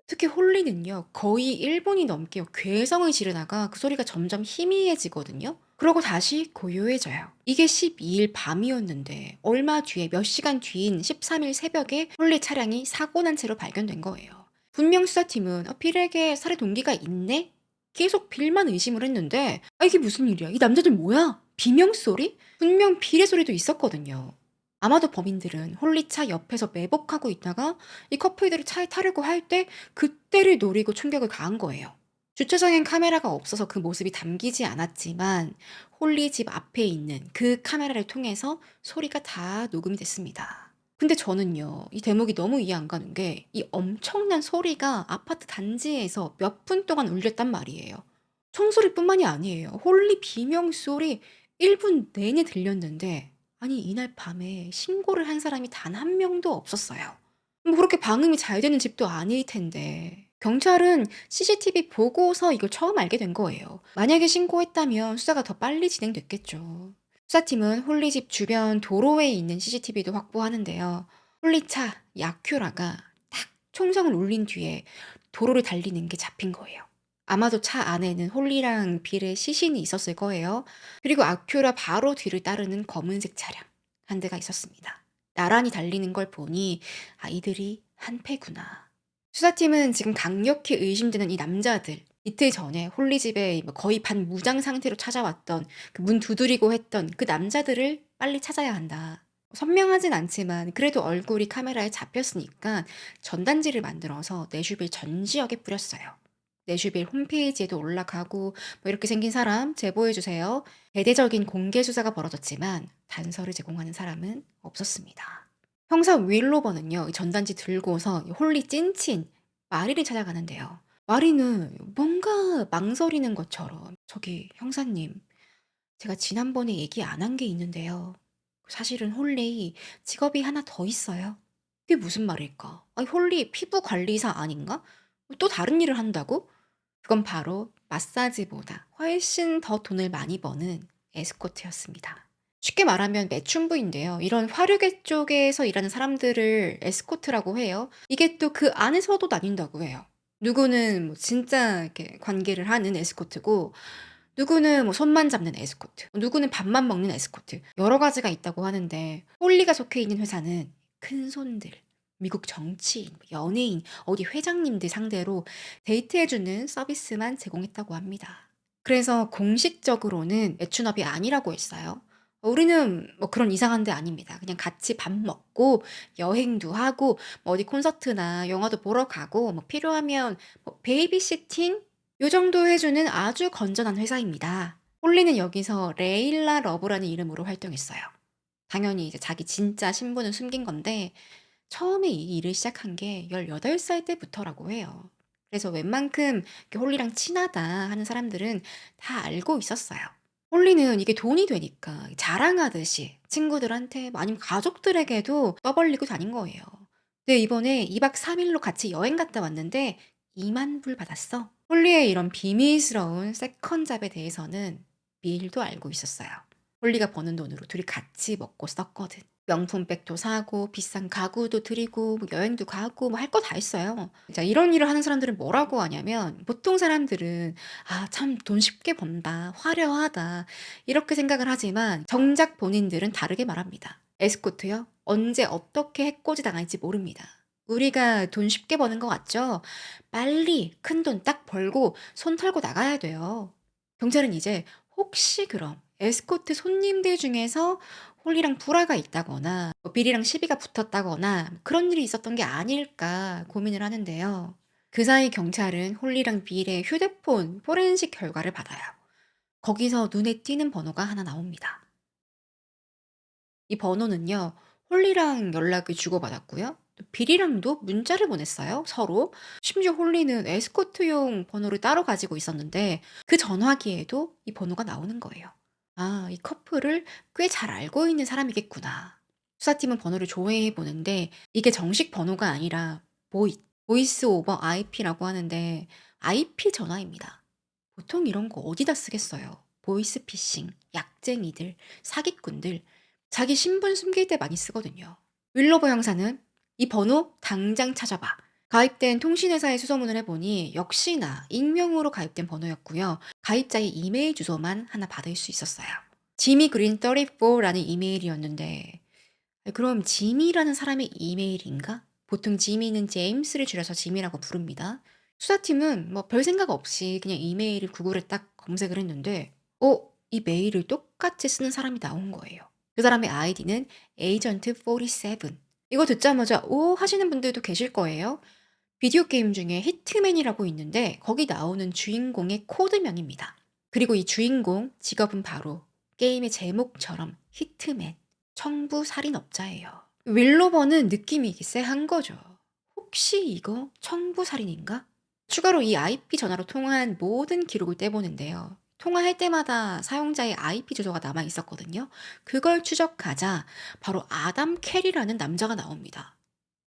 특히 홀리는요. 거의 1 분이 넘게 괴성을 지르다가 그 소리가 점점 희미해지거든요. 그러고 다시 고요해져요. 이게 12일 밤이었는데 얼마 뒤에 몇 시간 뒤인 13일 새벽에 홀리 차량이 사고 난 채로 발견된 거예요. 분명 수사팀은 빌에게 살해 동기가 있네? 계속 빌만 의심을 했는데 이게 무슨 일이야? 이 남자들 뭐야? 비명 소리? 분명 빌의 소리도 있었거든요. 아마도 범인들은 홀리차 옆에서 매복하고 있다가 이 커플들이 차에 타려고 할 때 그때를 노리고 충격을 가한 거예요. 주차장엔 카메라가 없어서 그 모습이 담기지 않았지만 홀리 집 앞에 있는 그 카메라를 통해서 소리가 다 녹음이 됐습니다. 근데 저는요, 이 대목이 너무 이해 안 가는 게 이 엄청난 소리가 아파트 단지에서 몇 분 동안 울렸단 말이에요. 총소리뿐만이 아니에요. 홀리 비명 소리 1분 내내 들렸는데 아니 이날 밤에 신고를 한 사람이 단 한 명도 없었어요. 뭐 그렇게 방음이 잘 되는 집도 아닐 텐데. 경찰은 CCTV 보고서 이걸 처음 알게 된 거예요. 만약에 신고했다면 수사가 더 빨리 진행됐겠죠. 수사팀은 홀리 집 주변 도로에 있는 CCTV도 확보하는데요. 홀리 차 야큐라가 딱 총성을 울린 뒤에 도로를 달리는 게 잡힌 거예요. 아마도 차 안에는 홀리랑 빌의 시신이 있었을 거예요. 그리고 아큐라 바로 뒤를 따르는 검은색 차량 한 대가 있었습니다. 나란히 달리는 걸 보니 이들이 한패구나. 수사팀은 지금 강력히 의심되는 이 남자들, 이틀 전에 홀리 집에 뭐 거의 반무장 상태로 찾아왔던 그 문 두드리고 했던 그 남자들을 빨리 찾아야 한다. 선명하진 않지만 그래도 얼굴이 카메라에 잡혔으니까 전단지를 만들어서 내슈빌 전 지역에 뿌렸어요. 내슈빌 홈페이지에도 올라가고 뭐 이렇게 생긴 사람 제보해 주세요. 대대적인 공개 수사가 벌어졌지만 단서를 제공하는 사람은 없었습니다. 형사 윌로버는요, 이 전단지 들고서 이 홀리 찐친 마리를 찾아가는데요. 마리는 뭔가 망설이는 것처럼 저기 형사님, 제가 지난번에 얘기 안 한 게 있는데요. 사실은 홀리 직업이 하나 더 있어요. 그게 무슨 말일까? 홀리 피부 관리사 아닌가? 또 다른 일을 한다고? 그건 바로 마사지보다 훨씬 더 돈을 많이 버는 에스코트였습니다. 쉽게 말하면 매춘부인데요. 이런 화류계 쪽에서 일하는 사람들을 에스코트라고 해요. 이게 또 그 안에서도 나뉜다고 해요. 누구는 뭐 진짜 이렇게 관계를 하는 에스코트고, 누구는 뭐 손만 잡는 에스코트, 누구는 밥만 먹는 에스코트, 여러 가지가 있다고 하는데, 홀리가 속해 있는 회사는 큰 손들, 미국 정치인, 연예인, 어디 회장님들 상대로 데이트해주는 서비스만 제공했다고 합니다. 그래서 공식적으로는 매춘업이 아니라고 했어요. 우리는 뭐 그런 이상한 데 아닙니다. 그냥 같이 밥 먹고 여행도 하고 뭐 어디 콘서트나 영화도 보러 가고 뭐 필요하면 뭐 베이비시팅 요 정도 해주는 아주 건전한 회사입니다. 홀리는 여기서 레일라 러브라는 이름으로 활동했어요. 당연히 이제 자기 진짜 신분은 숨긴 건데 처음에 이 일을 시작한 게 18살 때부터라고 해요. 그래서 웬만큼 이렇게 홀리랑 친하다 하는 사람들은 다 알고 있었어요. 홀리는 이게 돈이 되니까 자랑하듯이 친구들한테 뭐 아니면 가족들에게도 떠벌리고 다닌 거예요. 근데 이번에 2박 3일로 같이 여행 갔다 왔는데 2만 불 받았어. 홀리의 이런 비밀스러운 세컨잡에 대해서는 밀도 알고 있었어요. 홀리가 버는 돈으로 둘이 같이 먹고 썼거든. 명품백도 사고 비싼 가구도 드리고 뭐 여행도 가고 뭐 할 거 다 했어요. 자, 이런 일을 하는 사람들은 뭐라고 하냐면 보통 사람들은 '아 참 돈 쉽게 번다. 화려하다.' 이렇게 생각을 하지만 정작 본인들은 다르게 말합니다. 에스코트요? 언제 어떻게 해코지 당할지 모릅니다. 우리가 돈 쉽게 버는 것 같죠? 빨리 큰돈 딱 벌고 손 털고 나가야 돼요. 경찰은 이제 혹시 그럼 에스코트 손님들 중에서 홀리랑 불화가 있다거나 뭐 빌이랑 시비가 붙었다거나 그런 일이 있었던 게 아닐까 고민을 하는데요. 그 사이 경찰은 홀리랑 빌의 휴대폰 포렌식 결과를 받아요. 거기서 눈에 띄는 번호가 하나 나옵니다. 이 번호는요, 홀리랑 연락을 주고받았고요. 또 빌이랑도 문자를 보냈어요, 서로. 심지어 홀리는 에스코트용 번호를 따로 가지고 있었는데 그 전화기에도 이 번호가 나오는 거예요. 아, 이 커플을 꽤 잘 알고 있는 사람이겠구나. 수사팀은 번호를 조회해 보는데 이게 정식 번호가 아니라 보이스 오버 IP라고 하는데 IP 전화입니다. 보통 이런 거 어디다 쓰겠어요. 보이스 피싱, 약쟁이들, 사기꾼들, 자기 신분 숨길 때 많이 쓰거든요. 윌로버 형사는 이 번호 당장 찾아봐. 가입된 통신회사에 수소문을 해보니 역시나 익명으로 가입된 번호였고요. 가입자의 이메일 주소만 하나 받을 수 있었어요. 지미 그린 34라는 이메일이었는데 그럼 지미라는 사람의 이메일인가? 보통 지미는 제임스를 줄여서 지미라고 부릅니다. 수사팀은 뭐 별 생각 없이 그냥 이메일을 구글에 딱 검색을 했는데 이 메일을 똑같이 쓰는 사람이 나온 거예요. 그 사람의 아이디는 에이전트 47. 이거 듣자마자 오 하시는 분들도 계실 거예요. 비디오 게임 중에 히트맨이라고 있는데 거기 나오는 주인공의 코드명입니다. 그리고 이 주인공 직업은 바로 게임의 제목처럼 히트맨, 청부 살인업자예요. 윌로버는 느낌이 이게 쎄한 거죠. 혹시 이거 청부 살인인가? 추가로 이 IP 전화로 통화한 모든 기록을 떼보는데요. 통화할 때마다 사용자의 IP 주소가 남아 있었거든요. 그걸 추적하자 바로 아담 캐리라는 남자가 나옵니다.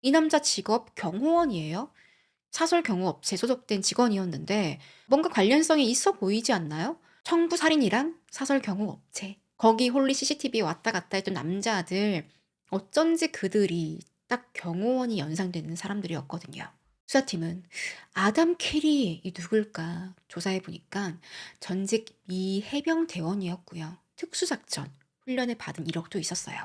이 남자 직업 경호원이에요. 사설 경호업체 소속된 직원이었는데 뭔가 관련성이 있어 보이지 않나요? 청부 살인이랑 사설 경호업체. 거기 홀리 CCTV에 왔다 갔다 했던 남자들 어쩐지 그들이 딱 경호원이 연상되는 사람들이었거든요. 수사팀은 아담 캐리 이 누굴까 조사해 보니까 전직 미 해병 대원이었고요. 특수작전 훈련을 받은 이력도 있었어요.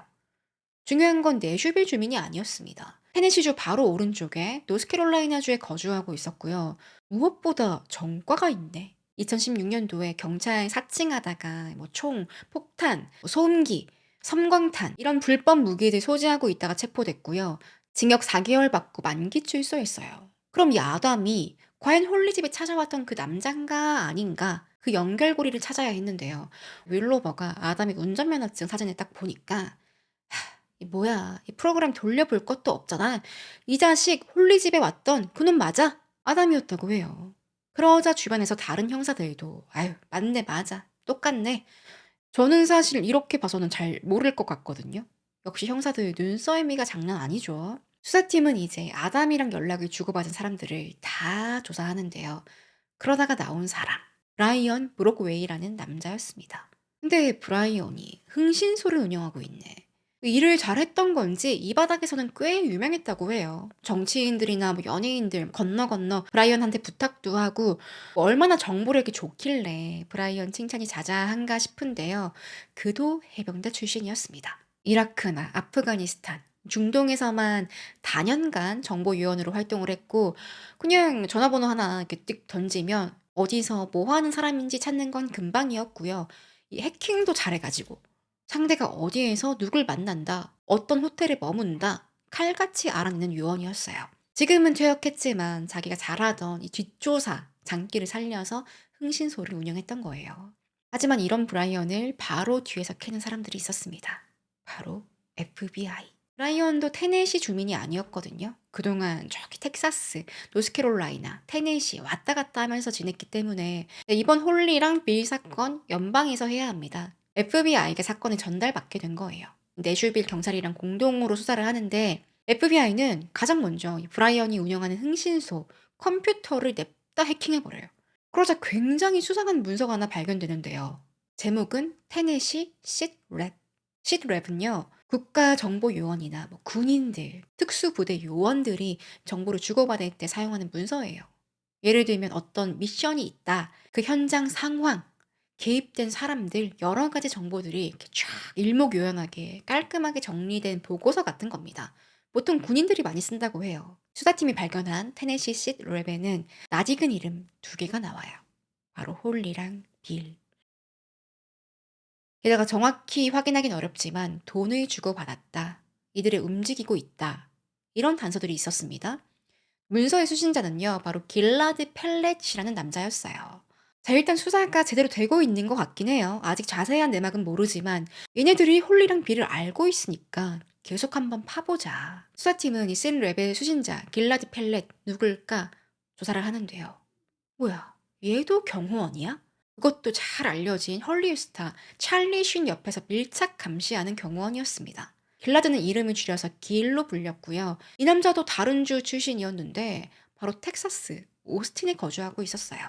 중요한 건 내슈빌 주민이 아니었습니다. 테네시주 바로 오른쪽에 노스캐롤라이나주에 거주하고 있었고요. 무엇보다 전과가 있네. 2016년도에 경찰 사칭하다가 뭐 총, 폭탄, 뭐 소음기, 섬광탄 이런 불법 무기를 소지하고 있다가 체포됐고요. 징역 4개월 받고 만기 출소했어요. 그럼 이 아담이 과연 홀리집에 찾아왔던 그 남잔가 아닌가 그 연결고리를 찾아야 했는데요. 윌로버가 아담의 운전면허증 사진을 딱 보니까 이 뭐야, 이 프로그램 돌려볼 것도 없잖아. 이 자식 홀리집에 왔던 그놈 맞아? 아담이었다고 해요. 그러자 주변에서 다른 형사들도 아유 맞네 맞아 똑같네. 저는 사실 이렇게 봐서는 잘 모를 것 같거든요. 역시 형사들 눈썰미가 장난 아니죠. 수사팀은 이제 아담이랑 연락을 주고받은 사람들을 다 조사하는데요. 그러다가 나온 사람, 브라이언 브록웨이라는 남자였습니다. 근데 브라이언이 흥신소를 운영하고 있네. 일을 잘했던 건지 이 바닥에서는 꽤 유명했다고 해요. 정치인들이나 뭐 연예인들 건너 건너 브라이언한테 부탁도 하고 뭐 얼마나 정보력이 좋길래 브라이언 칭찬이 자자한가 싶은데요. 그도 해병대 출신이었습니다. 이라크나 아프가니스탄, 중동에서만 다년간 정보요원으로 활동을 했고 그냥 전화번호 하나 이렇게 띡 던지면 어디서 뭐 하는 사람인지 찾는 건 금방이었고요. 이 해킹도 잘해가지고 상대가 어디에서 누굴 만난다, 어떤 호텔에 머문다, 칼같이 알아내는 요원이었어요. 지금은 퇴역했지만 자기가 잘하던 이 뒷조사, 장기를 살려서 흥신소를 운영했던 거예요. 하지만 이런 브라이언을 바로 뒤에서 캐는 사람들이 있었습니다. 바로 FBI. 브라이언도 테네시 주민이 아니었거든요. 그동안 저기 텍사스, 노스캐롤라이나, 테네시 왔다 갔다 하면서 지냈기 때문에 이번 홀리랑 빌 사건 연방에서 해야 합니다. FBI에게 사건을 전달받게 된 거예요. 내슈빌 경찰이랑 공동으로 수사를 하는데 FBI는 가장 먼저 이 브라이언이 운영하는 흥신소 컴퓨터를 냅다 해킹해버려요. 그러자 굉장히 수상한 문서가 하나 발견되는데요. 제목은 테네시 시트랩. 시트랩은요. 국가정보요원이나 뭐 군인들, 특수부대 요원들이 정보를 주고받을 때 사용하는 문서예요. 예를 들면 어떤 미션이 있다. 그 현장 상황, 개입된 사람들, 여러 가지 정보들이 이렇게 쫙 일목요연하게 깔끔하게 정리된 보고서 같은 겁니다. 보통 군인들이 많이 쓴다고 해요. 수사팀이 발견한 테네시 시트랩에는 낯익은 이름 두 개가 나와요. 바로 홀리랑 빌. 게다가 정확히 확인하긴 어렵지만 돈을 주고받았다. 이들을 움직이고 있다. 이런 단서들이 있었습니다. 문서의 수신자는요, 바로 길라드 펠렛이라는 남자였어요. 자, 일단 수사가 제대로 되고 있는 것 같긴 해요. 아직 자세한 내막은 모르지만 얘네들이 홀리랑 빌을 알고 있으니까 계속 한번 파보자. 수사팀은 이 센 랩의 수신자 길라드 펠렛 누굴까 조사를 하는데요. 뭐야, 얘도 경호원이야? 그것도 잘 알려진 헐리우드 스타 찰리 쉰 옆에서 밀착 감시하는 경호원이었습니다. 길라드는 이름을 줄여서 길로 불렸고요. 이 남자도 다른 주 출신이었는데 바로 텍사스 오스틴에 거주하고 있었어요.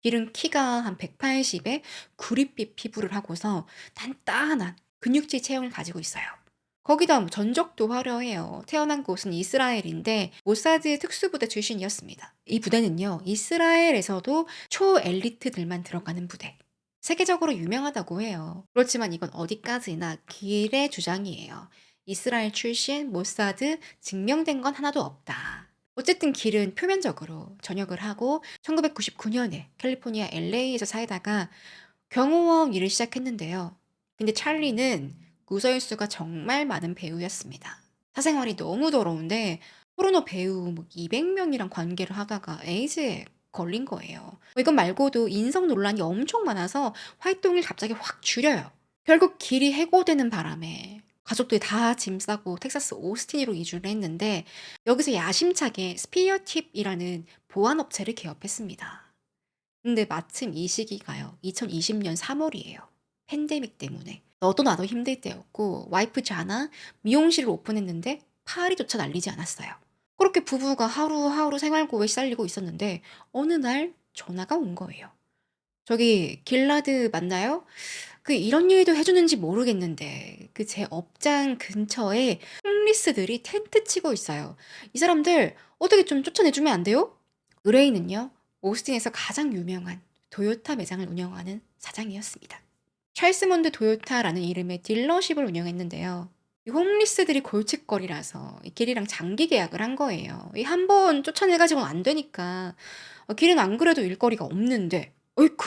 길은 키가 한 180에 구릿빛 피부를 하고서 단단한 근육질 체형을 가지고 있어요. 거기다 뭐 전적도 화려해요. 태어난 곳은 이스라엘인데 모사드 특수부대 출신이었습니다. 이 부대는요, 이스라엘에서도 초엘리트들만 들어가는 부대. 세계적으로 유명하다고 해요. 그렇지만 이건 어디까지나 길의 주장이에요. 이스라엘 출신 모사드 증명된 건 하나도 없다. 어쨌든 길은 표면적으로 전역을 하고 1999년에 캘리포니아 LA에서 살다가 경호원 일을 시작했는데요. 근데 찰리는 구설수가 정말 많은 배우였습니다. 사생활이 너무 더러운데 포르노 배우 200명이랑 관계를 하다가 에이즈에 걸린 거예요. 이것 말고도 인성 논란이 엄청 많아서 활동을 갑자기 확 줄여요. 결국 길이 해고되는 바람에 가족들이 다 짐 싸고 텍사스 오스틴으로 이주를 했는데 여기서 야심차게 스피어팁이라는 보안업체를 개업했습니다. 근데 마침 이 시기가요. 2020년 3월이에요. 팬데믹 때문에. 너도 나도 힘들 때였고 와이프 자나 미용실을 오픈했는데 파리조차 날리지 않았어요. 그렇게 부부가 하루하루 생활고에 시달리고 있었는데 어느 날 전화가 온 거예요. 저기 길라드 맞나요? 그 이런 일도 해주는지 모르겠는데 그 제 업장 근처에 홈리스들이 텐트 치고 있어요. 이 사람들 어떻게 좀 쫓아내주면 안 돼요? 의뢰인은요, 오스틴에서 가장 유명한 도요타 매장을 운영하는 사장이었습니다. 찰스몬드 도요타라는 이름의 딜러십을 운영했는데요. 이 홈리스들이 골칫거리라서 이 길이랑 장기 계약을 한 거예요. 이 한 번 쫓아내가지고는 안 되니까. 길은 안 그래도 일거리가 없는데, 어이쿠,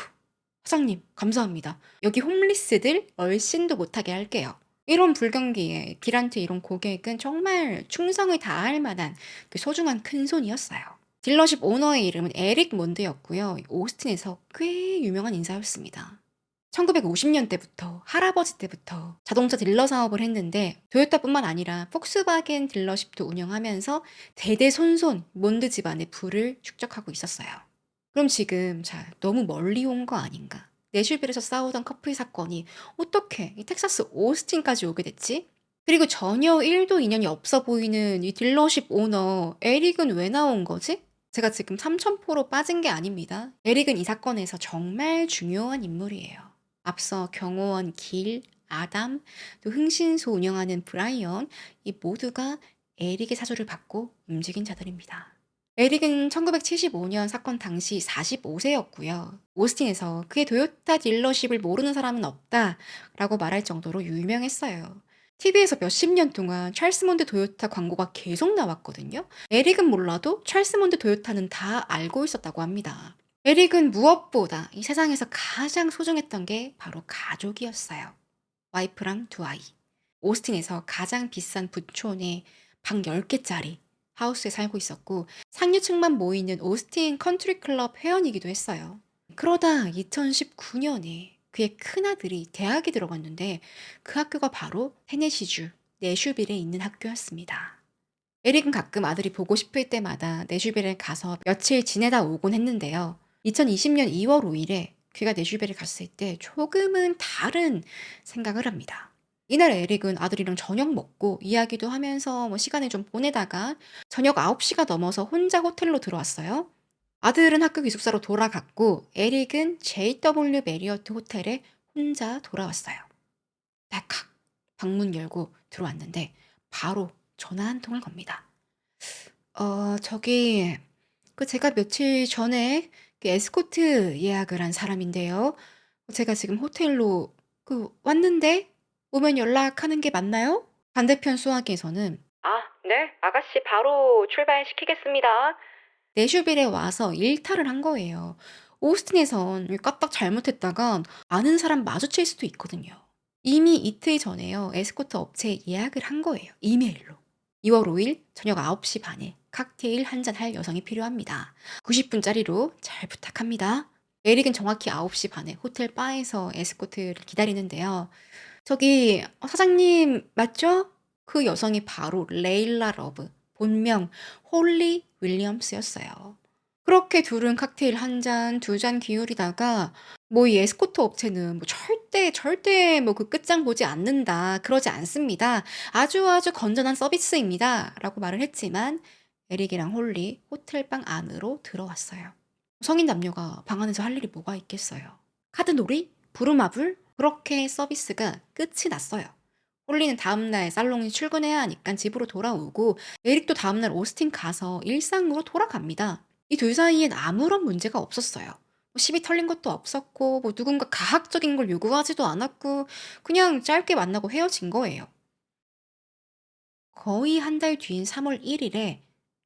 사장님, 감사합니다. 여기 홈리스들 얼씬도 못하게 할게요. 이런 불경기에 길한테 이런 고객은 정말 충성을 다할 만한 그 소중한 큰손이었어요. 딜러십 오너의 이름은 에릭 몬드였고요. 오스틴에서 꽤 유명한 인사였습니다. 1950년대부터 할아버지 때부터 자동차 딜러 사업을 했는데 도요타뿐만 아니라 폭스바겐 딜러십도 운영하면서 대대손손 몬드 집안의 부를 축적하고 있었어요. 그럼 지금 자 너무 멀리 온 거 아닌가? 내슈빌에서 싸우던 커플 사건이 어떻게 이 텍사스 오스틴까지 오게 됐지? 그리고 전혀 1도 인연이 없어 보이는 이 딜러십 오너 에릭은 왜 나온 거지? 제가 지금 삼천포로 빠진 게 아닙니다. 에릭은 이 사건에서 정말 중요한 인물이에요. 앞서 경호원 길, 아담, 또 흥신소 운영하는 브라이언, 이 모두가 에릭의 사주를 받고 움직인 자들입니다. 에릭은 1975년 사건 당시 45세였고요. 오스틴에서 그의 도요타 딜러십을 모르는 사람은 없다라고 말할 정도로 유명했어요. TV에서 몇십 년 동안 찰스몬드 도요타 광고가 계속 나왔거든요. 에릭은 몰라도 찰스몬드 도요타는 다 알고 있었다고 합니다. 에릭은 무엇보다 이 세상에서 가장 소중했던 게 바로 가족이었어요. 와이프랑 두 아이. 오스틴에서 가장 비싼 부촌에 방 10개짜리 하우스에 살고 있었고 상류층만 모이는 오스틴 컨트리 클럽 회원이기도 했어요. 그러다 2019년에 그의 큰아들이 대학에 들어갔는데 그 학교가 바로 테네시주 내슈빌에 있는 학교였습니다. 에릭은 가끔 아들이 보고 싶을 때마다 내슈빌에 가서 며칠 지내다 오곤 했는데요. 2020년 2월 5일에 그가 내슈빌에 갔을 때 조금은 다른 생각을 합니다. 이날 에릭은 아들이랑 저녁 먹고 이야기도 하면서 시간을 좀 보내다가 저녁 9시가 넘어서 혼자 호텔로 들어왔어요. 아들은 학교 기숙사로 돌아갔고 에릭은 JW 메리어트 호텔에 혼자 돌아왔어요. 딸칵 방문 열고 들어왔는데 바로 전화 한 통을 겁니다. 저기 제가 며칠 전에 그 에스코트 예약을 한 사람인데요. 제가 지금 호텔로 왔는데 오면 연락하는 게 맞나요? 반대편 수화기에서는 아, 네, 아가씨 바로 출발시키겠습니다. 내슈빌에 와서 일탈을 한 거예요. 오스틴에선 까딱 잘못했다간 아는 사람 마주칠 수도 있거든요. 이미 이틀 전에요. 에스코트 업체에 예약을 한 거예요. 이메일로. 2월 5일 저녁 9시 반에 칵테일 한 잔 할 여성이 필요합니다. 90분짜리로 잘 부탁합니다. 에릭은 정확히 9시 반에 호텔 바에서 에스코트를 기다리는데요. 저기 사장님 맞죠? 그 여성이 바로 레일라 러브, 본명 홀리 윌리엄스였어요. 그렇게 둘은 칵테일 한 잔, 두 잔 기울이다가 뭐 이 에스코트 업체는 뭐 절대 뭐 그 끝장 보지 않는다. 그러지 않습니다. 아주 건전한 서비스입니다.'라고 말을 했지만 에릭이랑 홀리 호텔방 안으로 들어왔어요. 성인 남녀가 방 안에서 할 일이 뭐가 있겠어요. 카드놀이, 부루마블 그렇게 서비스가 끝이 났어요. 홀리는 다음날 살롱에 출근해야 하니까 집으로 돌아오고 에릭도 다음날 오스틴 가서 일상으로 돌아갑니다. 이 둘 사이엔 아무런 문제가 없었어요. 뭐 시비 털린 것도 없었고 뭐 누군가 가학적인 걸 요구하지도 않았고 그냥 짧게 만나고 헤어진 거예요. 거의 한 달 뒤인 3월 1일에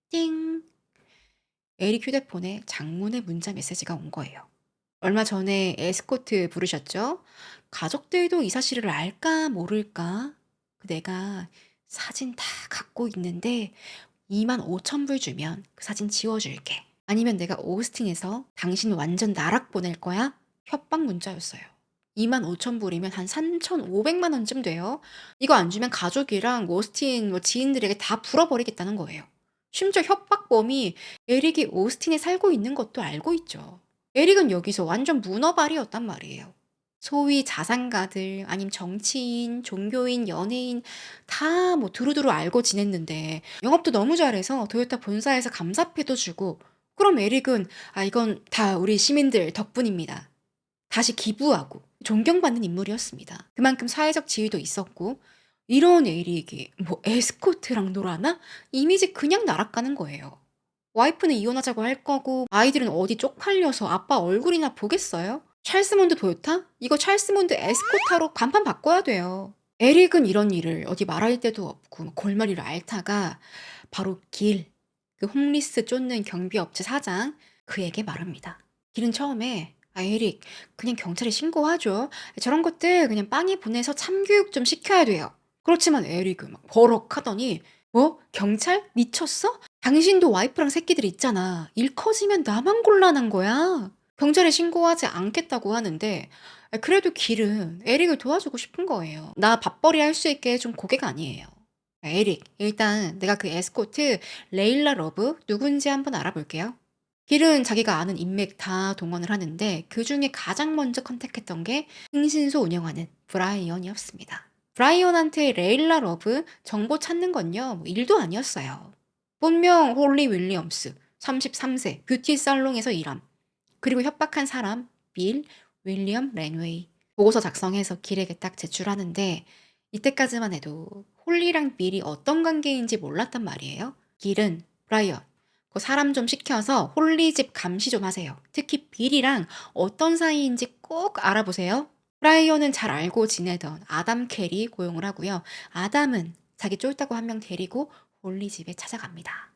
띵! 에릭 휴대폰에 장문의 문자 메시지가 온 거예요. 얼마 전에 에스코트 부르셨죠? 가족들도 이 사실을 알까 모를까? 내가 사진 다 갖고 있는데 25,000불 주면 그 사진 지워줄게. 아니면 내가 오스틴에서 당신 완전 나락 보낼 거야? 협박 문자였어요. 25,000불이면 한 3,500만 원쯤 돼요. 이거 안 주면 가족이랑 오스틴 뭐 지인들에게 다 불어버리겠다는 거예요. 심지어 협박범이 에릭이 오스틴에 살고 있는 것도 알고 있죠. 에릭은 여기서 완전 문어발이었단 말이에요. 소위 자산가들, 아님 정치인, 종교인, 연예인 다 뭐 두루두루 알고 지냈는데 영업도 너무 잘해서 도요타 본사에서 감사패도 주고 그럼 에릭은 이건 다 우리 시민들 덕분입니다. 다시 기부하고 존경받는 인물이었습니다. 그만큼 사회적 지위도 있었고 이런 에릭이 뭐 에스코트랑 놀아나? 이미지 그냥 날아가는 거예요. 와이프는 이혼하자고 할 거고 아이들은 어디 쪽팔려서 아빠 얼굴이나 보겠어요? 찰스몬드 도요타? 이거 찰스몬드 에스코타로 간판 바꿔야 돼요. 에릭은 이런 일을 어디 말할 데도 없고 골머리를 앓다가 바로 그 홈리스 쫓는 경비업체 사장 그에게 말합니다. 길은 처음에 에릭 그냥 경찰에 신고하죠. 저런 것들 그냥 빵에 보내서 참교육 좀 시켜야 돼요. 그렇지만 에릭은 막 버럭하더니 뭐? 경찰? 미쳤어? 당신도 와이프랑 새끼들 있잖아. 일 커지면 나만 곤란한 거야. 경찰에 신고하지 않겠다고 하는데 그래도 길은 에릭을 도와주고 싶은 거예요. 나 밥벌이 할 수 있게 해준 고객 아니에요. 에릭, 일단 내가 그 에스코트 레일라 러브 누군지 한번 알아볼게요. 길은 자기가 아는 인맥 다 동원을 하는데 그중에 가장 먼저 컨택했던 게 흥신소 운영하는 브라이언이었습니다. 브라이언한테 레일라 러브 정보 찾는 건요, 뭐 일도 아니었어요. 본명 홀리 윌리엄스, 33세, 뷰티 살롱에서 일함. 그리고 협박한 사람, 빌, 윌리엄 렌웨이. 보고서 작성해서 길에게 딱 제출하는데 이때까지만 해도 홀리랑 빌이 어떤 관계인지 몰랐단 말이에요. 길은 브라이언, 그 사람 좀 시켜서 홀리 집 감시 좀 하세요. 특히 빌이랑 어떤 사이인지 꼭 알아보세요. 브라이언은 잘 알고 지내던 아담 캐리 고용을 하고요. 아담은 자기 쫄따구 한 명 데리고 홀리 집에 찾아갑니다.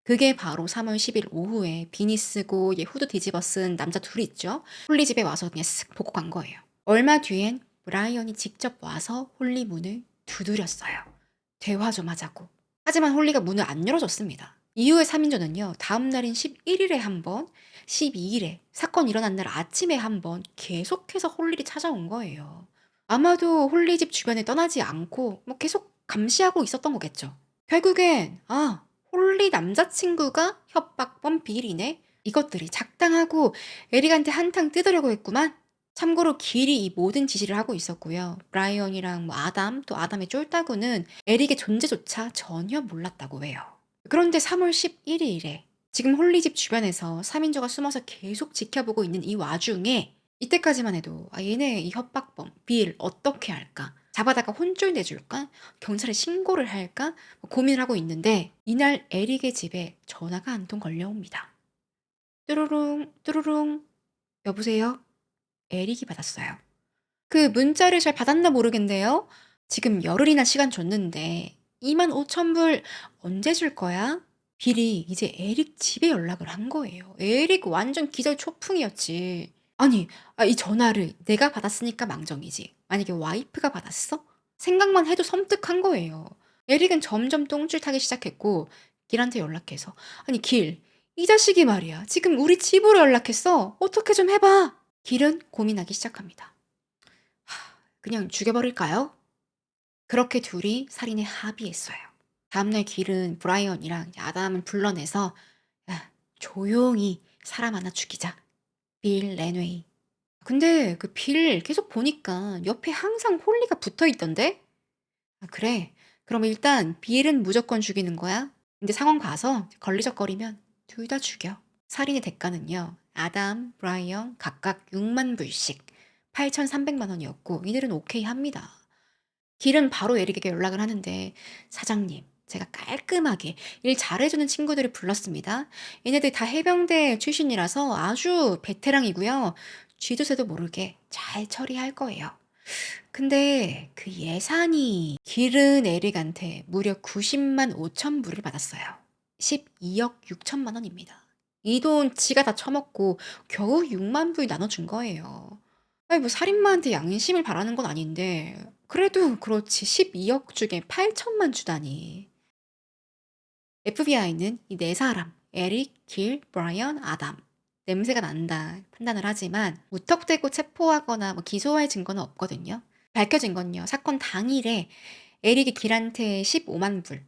그게 바로 3월 10일 오후에 비니 쓰고 얘 후드 뒤집어 쓴 남자 둘이 있죠. 홀리 집에 와서 그냥 쓱 보고 간 거예요. 얼마 뒤엔 브라이언이 직접 와서 홀리 문을 두드렸어요. 대화 좀 하자고. 하지만 홀리가 문을 안 열어줬습니다. 이후의 3인조는요. 다음 날인 11일에 한 번, 12일에 사건 일어난 날 아침에 한 번 계속해서 홀리를 찾아온 거예요. 아마도 홀리 집 주변에 떠나지 않고 뭐 계속 감시하고 있었던 거겠죠. 결국엔 홀리 남자친구가 협박범 빌이네. 이것들이 작당하고 에릭한테 한탕 뜯으려고 했구만. 참고로 길이 이 모든 지시를 하고 있었고요. 브라이언이랑 뭐 아담 또 아담의 쫄따구는 에릭의 존재조차 전혀 몰랐다고 해요. 그런데 3월 11일에 지금 홀리 집 주변에서 3인조가 숨어서 계속 지켜보고 있는 이 와중에 이때까지만 해도 얘네 이 협박범 빌 어떻게 할까? 잡아다가 혼쭐 내줄까? 경찰에 신고를 할까? 뭐 고민을 하고 있는데 이날 에릭의 집에 전화가 한 통 걸려옵니다. 뚜루룽 뚜루룽 여보세요? 에릭이 받았어요. 그 문자를 잘 받았나 모르겠네요. 지금 열흘이나 시간 줬는데 25,000불 언제 줄 거야? 빌이 이제 에릭 집에 연락을 한 거예요. 에릭 완전 기절 초풍이었지. 아니, 이 전화를 내가 받았으니까 망정이지. 만약에 와이프가 받았어? 생각만 해도 섬뜩한 거예요. 에릭은 점점 똥줄 타기 시작했고 길한테 연락해서 아니 길, 이 자식이 말이야. 지금 우리 집으로 연락했어. 어떻게 좀 해봐. 길은 고민하기 시작합니다. 그냥 죽여버릴까요? 그렇게 둘이 살인에 합의했어요. 다음날 길은 브라이언이랑 아담을 불러내서 야, 조용히 사람 하나 죽이자. 빌 레뇌이. 근데 그 빌 계속 보니까 옆에 항상 홀리가 붙어 있던데? 아, 그래. 그럼 일단 빌은 무조건 죽이는 거야. 근데 상황 봐서 걸리적거리면 둘 다 죽여. 살인의 대가는요. 아담, 브라이언 각각 6만 불씩 8,300만 원이었고 이들은 오케이 합니다. 길은 바로 에릭에게 연락을 하는데 사장님, 제가 깔끔하게 일 잘해주는 친구들을 불렀습니다. 얘네들 다 해병대 출신이라서 아주 베테랑이고요. 쥐도 새도 모르게 잘 처리할 거예요. 근데 그 예산이 길은 에릭한테 무려 90만 5천 불을 받았어요. 12억 6천만 원입니다. 이 돈 지가 다 처먹고 겨우 6만 불 나눠준 거예요. 아니 뭐 살인마한테 양심을 바라는 건 아닌데 그래도 그렇지 12억 중에 8천만 주다니. FBI는 이 네 사람 에릭, 길, 브라이언, 아담 냄새가 난다 판단을 하지만 무턱대고 체포하거나 뭐 기소할 증거는 없거든요. 밝혀진 건요. 사건 당일에 에릭이 길한테 15만 불,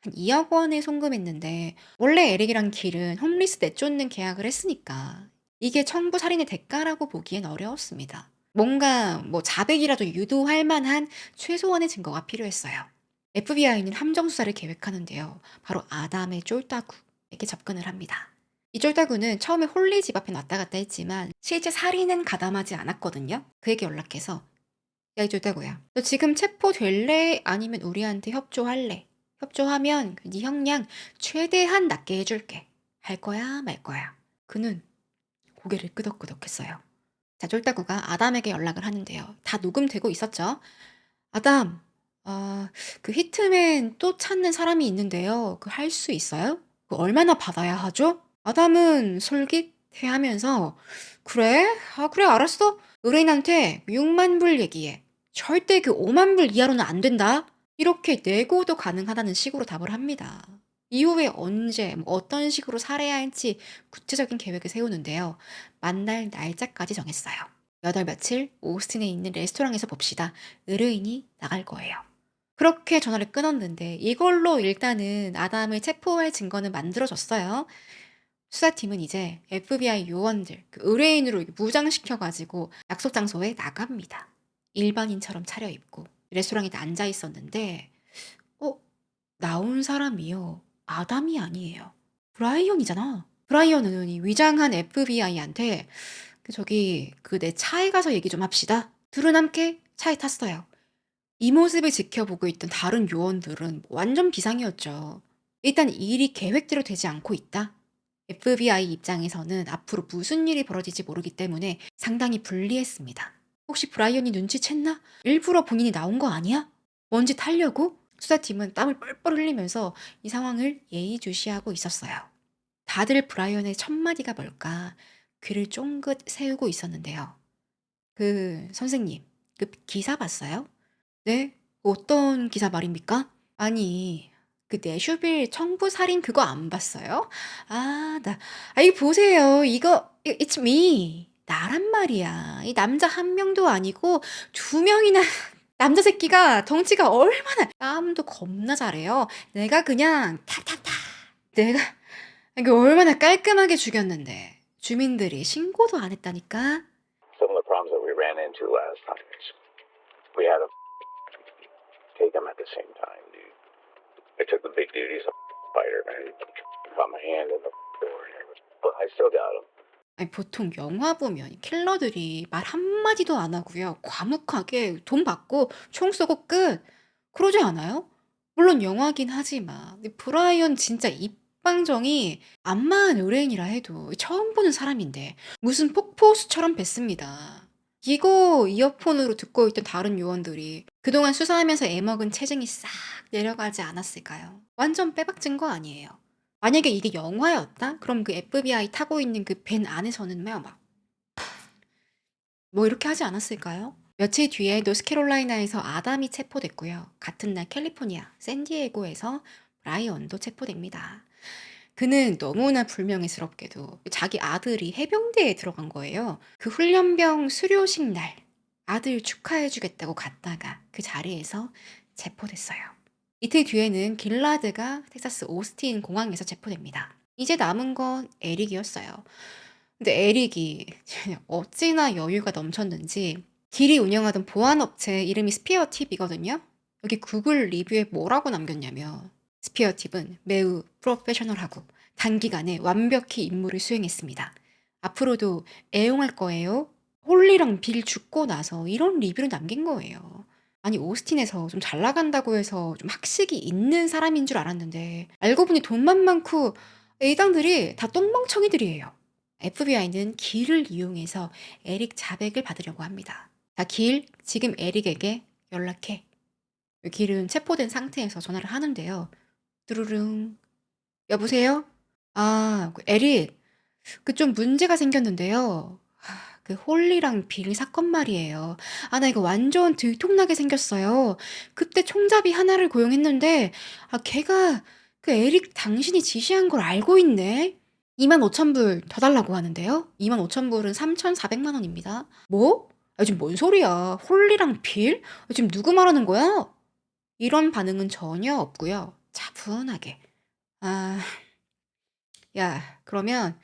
한 2억 원을 송금했는데 원래 에릭이랑 길은 홈리스 내쫓는 계약을 했으니까 이게 청부 살인의 대가라고 보기엔 어려웠습니다. 뭔가 뭐 자백이라도 유도할 만한 최소한의 증거가 필요했어요. FBI는 함정 수사를 계획하는데요. 바로 아담의 쫄따구에게 접근을 합니다. 이 쫄따구는 처음에 홀리 집 앞에 왔다 갔다 했지만 실제 살인은 가담하지 않았거든요. 그에게 연락해서 야, 이 쫄따구야. 너 지금 체포될래? 아니면 우리한테 협조할래? 협조하면 네 형량 최대한 낮게 해줄게. 할 거야, 말 거야. 그는 고개를 끄덕끄덕했어요. 자, 쫄따구가 아담에게 연락을 하는데요. 다 녹음되고 있었죠. 아담, 그 히트맨 또 찾는 사람이 있는데요. 그 할 수 있어요? 그 얼마나 받아야 하죠? 아담은 솔깃해하면서 그래? 아, 그래, 알았어. 의뢰인한테 6만 불 얘기해. 절대 그 5만 불 이하로는 안 된다. 이렇게 내고도 가능하다는 식으로 답을 합니다. 이후에 언제, 뭐 어떤 식으로 살해야 할지 구체적인 계획을 세우는데요. 만날 날짜까지 정했어요. 몇 월 며칠 오스틴에 있는 레스토랑에서 봅시다. 의뢰인이 나갈 거예요. 그렇게 전화를 끊었는데 이걸로 일단은 아담을 체포할 증거는 만들어졌어요. 수사팀은 이제 FBI 요원들, 그 의뢰인으로 무장시켜 가지고 약속 장소에 나갑니다. 일반인처럼 차려입고 레스토랑에 앉아 있었는데 어? 나온 사람이요. 아담이 아니에요. 브라이언이잖아. 브라이언은 이 위장한 FBI한테 저기 그 내 차에 가서 얘기 좀 합시다. 둘은 함께 차에 탔어요. 이 모습을 지켜보고 있던 다른 요원들은 완전 비상이었죠. 일단 일이 계획대로 되지 않고 있다. FBI 입장에서는 앞으로 무슨 일이 벌어질지 모르기 때문에 상당히 불리했습니다. 혹시 브라이언이 눈치챘나? 일부러 본인이 나온 거 아니야? 뭔지 타려고? 수사팀은 땀을 뻘뻘 흘리면서 이 상황을 예의주시하고 있었어요. 다들 브라이언의 첫 마디가 뭘까 귀를 쫑긋 세우고 있었는데요. 그 선생님, 그 기사 봤어요? 네? 어떤 기사 말입니까? 아니, 그 내슈빌 청부 살인 그거 안 봤어요? 이거 보세요. it's me. 나란 말이야. 이 남자 한 명도 아니고 두 명이나 남자 새끼가 덩치가 얼마나 싸움도 겁나 잘해요. 내가 그냥 타타타. 내가 이게 얼마나 깔끔하게 죽였는데 주민들이 신고도 안 했다니까. Some of the problems that we ran into last time is we had to take them at the same time, dude. I took the big duties of fighter, man. Got my hand in the door and everything. But I still got him. 아니, 보통 영화 보면 킬러들이 말 한마디도 안 하고요. 과묵하게 돈 받고 총 쏘고 끝. 그러지 않아요? 물론 영화긴 하지만 근데 브라이언 진짜 입방정이 암만 의뢰인이라 해도 처음 보는 사람인데 무슨 폭포수처럼 뱄습니다. 이거 이어폰으로 듣고 있던 다른 요원들이 그동안 수사하면서 애먹은 체증이 싹 내려가지 않았을까요? 완전 빼박진 거 아니에요. 만약에 이게 영화였다? 그럼 그 FBI 타고 있는 그 밴 안에서는 막 뭐 이렇게 하지 않았을까요? 며칠 뒤에 노스캐롤라이나에서 아담이 체포됐고요. 같은 날 캘리포니아 샌디에고에서 브라이언도 체포됩니다. 그는 너무나 불명예스럽게도 자기 아들이 해병대에 들어간 거예요. 그 훈련병 수료식 날 아들 축하해 주겠다고 갔다가 그 자리에서 체포됐어요. 이틀 뒤에는 길라드가 텍사스 오스틴 공항에서 체포됩니다. 이제 남은 건 에릭이었어요. 근데 에릭이 어찌나 여유가 넘쳤는지 길이 운영하던 보안업체 이름이 스피어 팁이거든요. 여기 구글 리뷰에 뭐라고 남겼냐면 스피어 팁은 매우 프로페셔널하고 단기간에 완벽히 임무를 수행했습니다. 앞으로도 애용할 거예요. 홀리랑 빌 죽고 나서 이런 리뷰를 남긴 거예요. 아니 오스틴에서 좀 잘 나간다고 해서 좀 학식이 있는 사람인 줄 알았는데 알고 보니 돈만 많고 A당들이 다 똥멍청이들이에요. FBI는 길을 이용해서 에릭 자백을 받으려고 합니다. 자, 길, 지금 에릭에게 연락해. 길은 체포된 상태에서 전화를 하는데요. 뚜루룽. 여보세요? 아, 에릭. 그 좀 문제가 생겼는데요. 그 홀리랑 빌 사건 말이에요. 아, 나 이거 완전 들통나게 생겼어요. 그때 총잡이 하나를 고용했는데, 걔가 그 에릭 당신이 지시한 걸 알고 있네. 25,000불 더 달라고 하는데요. 25,000불은 3,400만 원입니다. 뭐? 지금 뭔 소리야? 홀리랑 빌? 지금 누구 말하는 거야? 이런 반응은 전혀 없고요. 차분하게. 아, 야, 그러면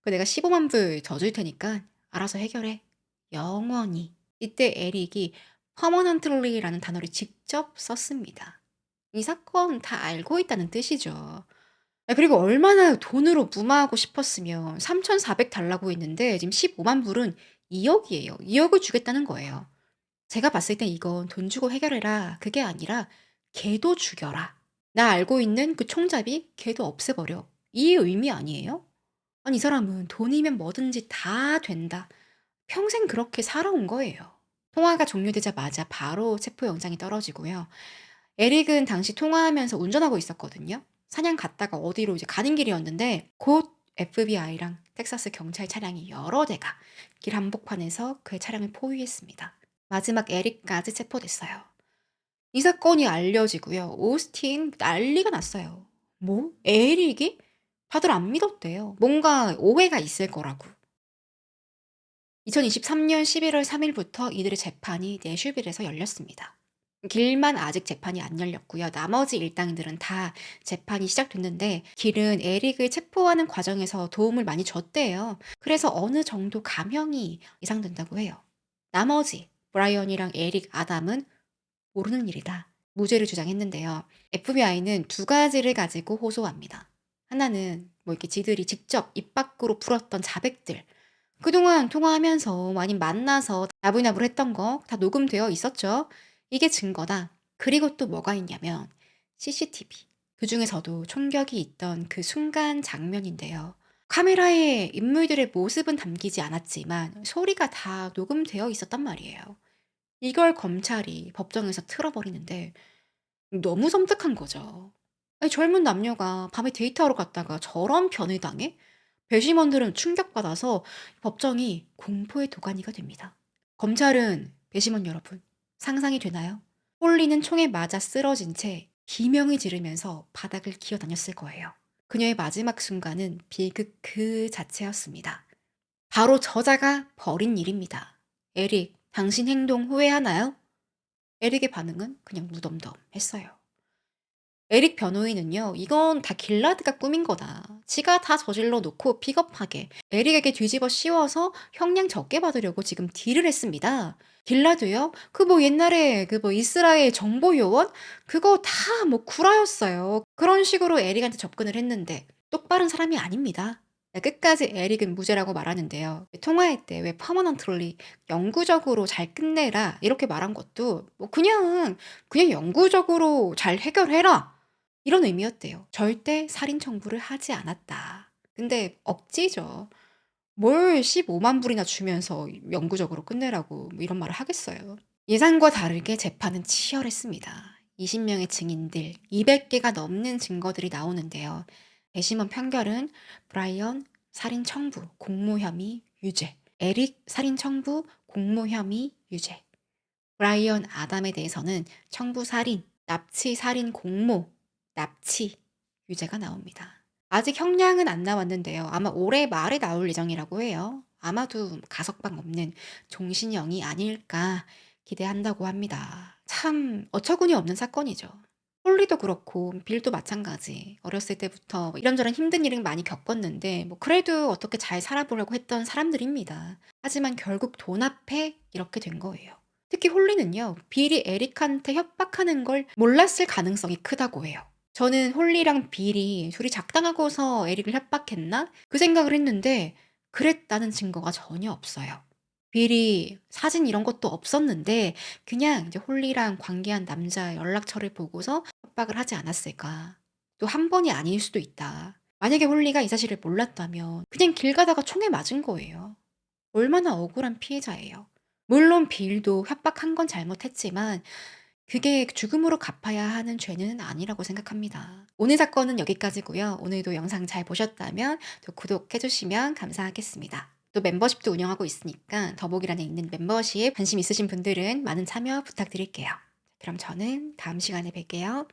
내가 15만 불 더 줄 테니까 알아서 해결해. 영원히. 이때 에릭이 퍼머넌틀리라는 단어를 직접 썼습니다. 이 사건 다 알고 있다는 뜻이죠. 그리고 얼마나 돈으로 무마하고 싶었으면 3,400 달라고 했는데 지금 15만 불은 2억이에요. 2억을 주겠다는 거예요. 제가 봤을 땐 이건 돈 주고 해결해라. 그게 아니라 걔도 죽여라. 나 알고 있는 그 총잡이 걔도 없애버려. 이 의미 아니에요? 아니, 이 사람은 돈이면 뭐든지 다 된다. 평생 그렇게 살아온 거예요. 통화가 종료되자마자 바로 체포영장이 떨어지고요. 에릭은 당시 통화하면서 운전하고 있었거든요. 사냥 갔다가 어디로 이제 가는 길이었는데 곧 FBI랑 텍사스 경찰 차량이 여러 대가 길 한복판에서 그의 차량을 포위했습니다. 마지막 에릭까지 체포됐어요. 이 사건이 알려지고요. 오스틴 난리가 났어요. 뭐? 에릭이? 다들 안 믿었대요. 뭔가 오해가 있을 거라고. 2023년 11월 3일부터 이들의 재판이 내슈빌에서 열렸습니다. 길만 아직 재판이 안 열렸고요. 나머지 일당들은 다 재판이 시작됐는데 길은 에릭을 체포하는 과정에서 도움을 많이 줬대요. 그래서 어느 정도 감형이 예상된다고 해요. 나머지 브라이언이랑 에릭, 아담은 모르는 일이다. 무죄를 주장했는데요. FBI는 두 가지를 가지고 호소합니다. 하나는 뭐 이렇게 지들이 직접 입 밖으로 불었던 자백들. 그동안 통화하면서 아니면 만나서 나불나불 했던 거 다 녹음되어 있었죠. 이게 증거다. 그리고 또 뭐가 있냐면 CCTV. 그중에서도 총격이 있던 그 순간 장면인데요. 카메라에 인물들의 모습은 담기지 않았지만 소리가 다 녹음되어 있었단 말이에요. 이걸 검찰이 법정에서 틀어버리는데 너무 섬뜩한 거죠. 아니, 젊은 남녀가 밤에 데이트하러 갔다가 저런 변을 당해? 배심원들은 충격받아서 법정이 공포의 도가니가 됩니다. 검찰은 배심원 여러분, 상상이 되나요? 홀리는 총에 맞아 쓰러진 채 비명을 지르면서 바닥을 기어다녔을 거예요. 그녀의 마지막 순간은 비극 그 자체였습니다. 바로 저자가 벌인 일입니다. 에릭, 당신 행동 후회하나요? 에릭의 반응은 그냥 무덤덤했어요. 에릭 변호인은요, 이건 다 길라드가 꾸민 거다. 지가 다 저질러 놓고 비겁하게 에릭에게 뒤집어 씌워서 형량 적게 받으려고 지금 딜을 했습니다. 길라드요? 그 뭐 옛날에 그 뭐 이스라엘 정보 요원? 그거 다 뭐 구라였어요. 그런 식으로 에릭한테 접근을 했는데 똑바른 사람이 아닙니다. 끝까지 에릭은 무죄라고 말하는데요. 통화할 때 왜 퍼머넌틀리 영구적으로 잘 끝내라 이렇게 말한 것도 뭐 그냥 영구적으로 잘 해결해라 이런 의미였대요. 절대 살인 청구를 하지 않았다. 근데 억지죠. 뭘 15만 불이나 주면서 영구적으로 끝내라고 뭐 이런 말을 하겠어요. 예상과 다르게 재판은 치열했습니다. 20명의 증인들, 200개가 넘는 증거들이 나오는데요. 배심원 판결은 브라이언 살인 청부, 공모 혐의 유죄, 에릭 살인 청부, 공모 혐의 유죄, 브라이언 아담에 대해서는 청부 살인, 납치 살인 공모, 납치 유죄가 나옵니다. 아직 형량은 안 나왔는데요. 아마 올해 말에 나올 예정이라고 해요. 아마도 가석방 없는 종신형이 아닐까 기대한다고 합니다. 참 어처구니 없는 사건이죠. 홀리도 그렇고 빌도 마찬가지. 어렸을 때부터 뭐 이런저런 힘든 일은 많이 겪었는데 뭐 그래도 어떻게 잘 살아보려고 했던 사람들입니다. 하지만 결국 돈 앞에 이렇게 된 거예요. 특히 홀리는요. 빌이 에릭한테 협박하는 걸 몰랐을 가능성이 크다고 해요. 저는 홀리랑 빌이 둘이 작당하고서 에릭을 협박했나? 그 생각을 했는데 그랬다는 증거가 전혀 없어요. 빌이 사진 이런 것도 없었는데 그냥 이제 홀리랑 관계한 남자 연락처를 보고서 협박을 하지 않았을까. 또 한 번이 아닐 수도 있다. 만약에 홀리가 이 사실을 몰랐다면 그냥 길 가다가 총에 맞은 거예요. 얼마나 억울한 피해자예요. 물론 빌도 협박한 건 잘못했지만 그게 죽음으로 갚아야 하는 죄는 아니라고 생각합니다. 오늘 사건은 여기까지고요. 오늘도 영상 잘 보셨다면 또 구독해 주시면 감사하겠습니다. 또 멤버십도 운영하고 있으니까 더보기란에 있는 멤버십 관심 있으신 분들은 많은 참여 부탁드릴게요. 그럼 저는 다음 시간에 뵐게요.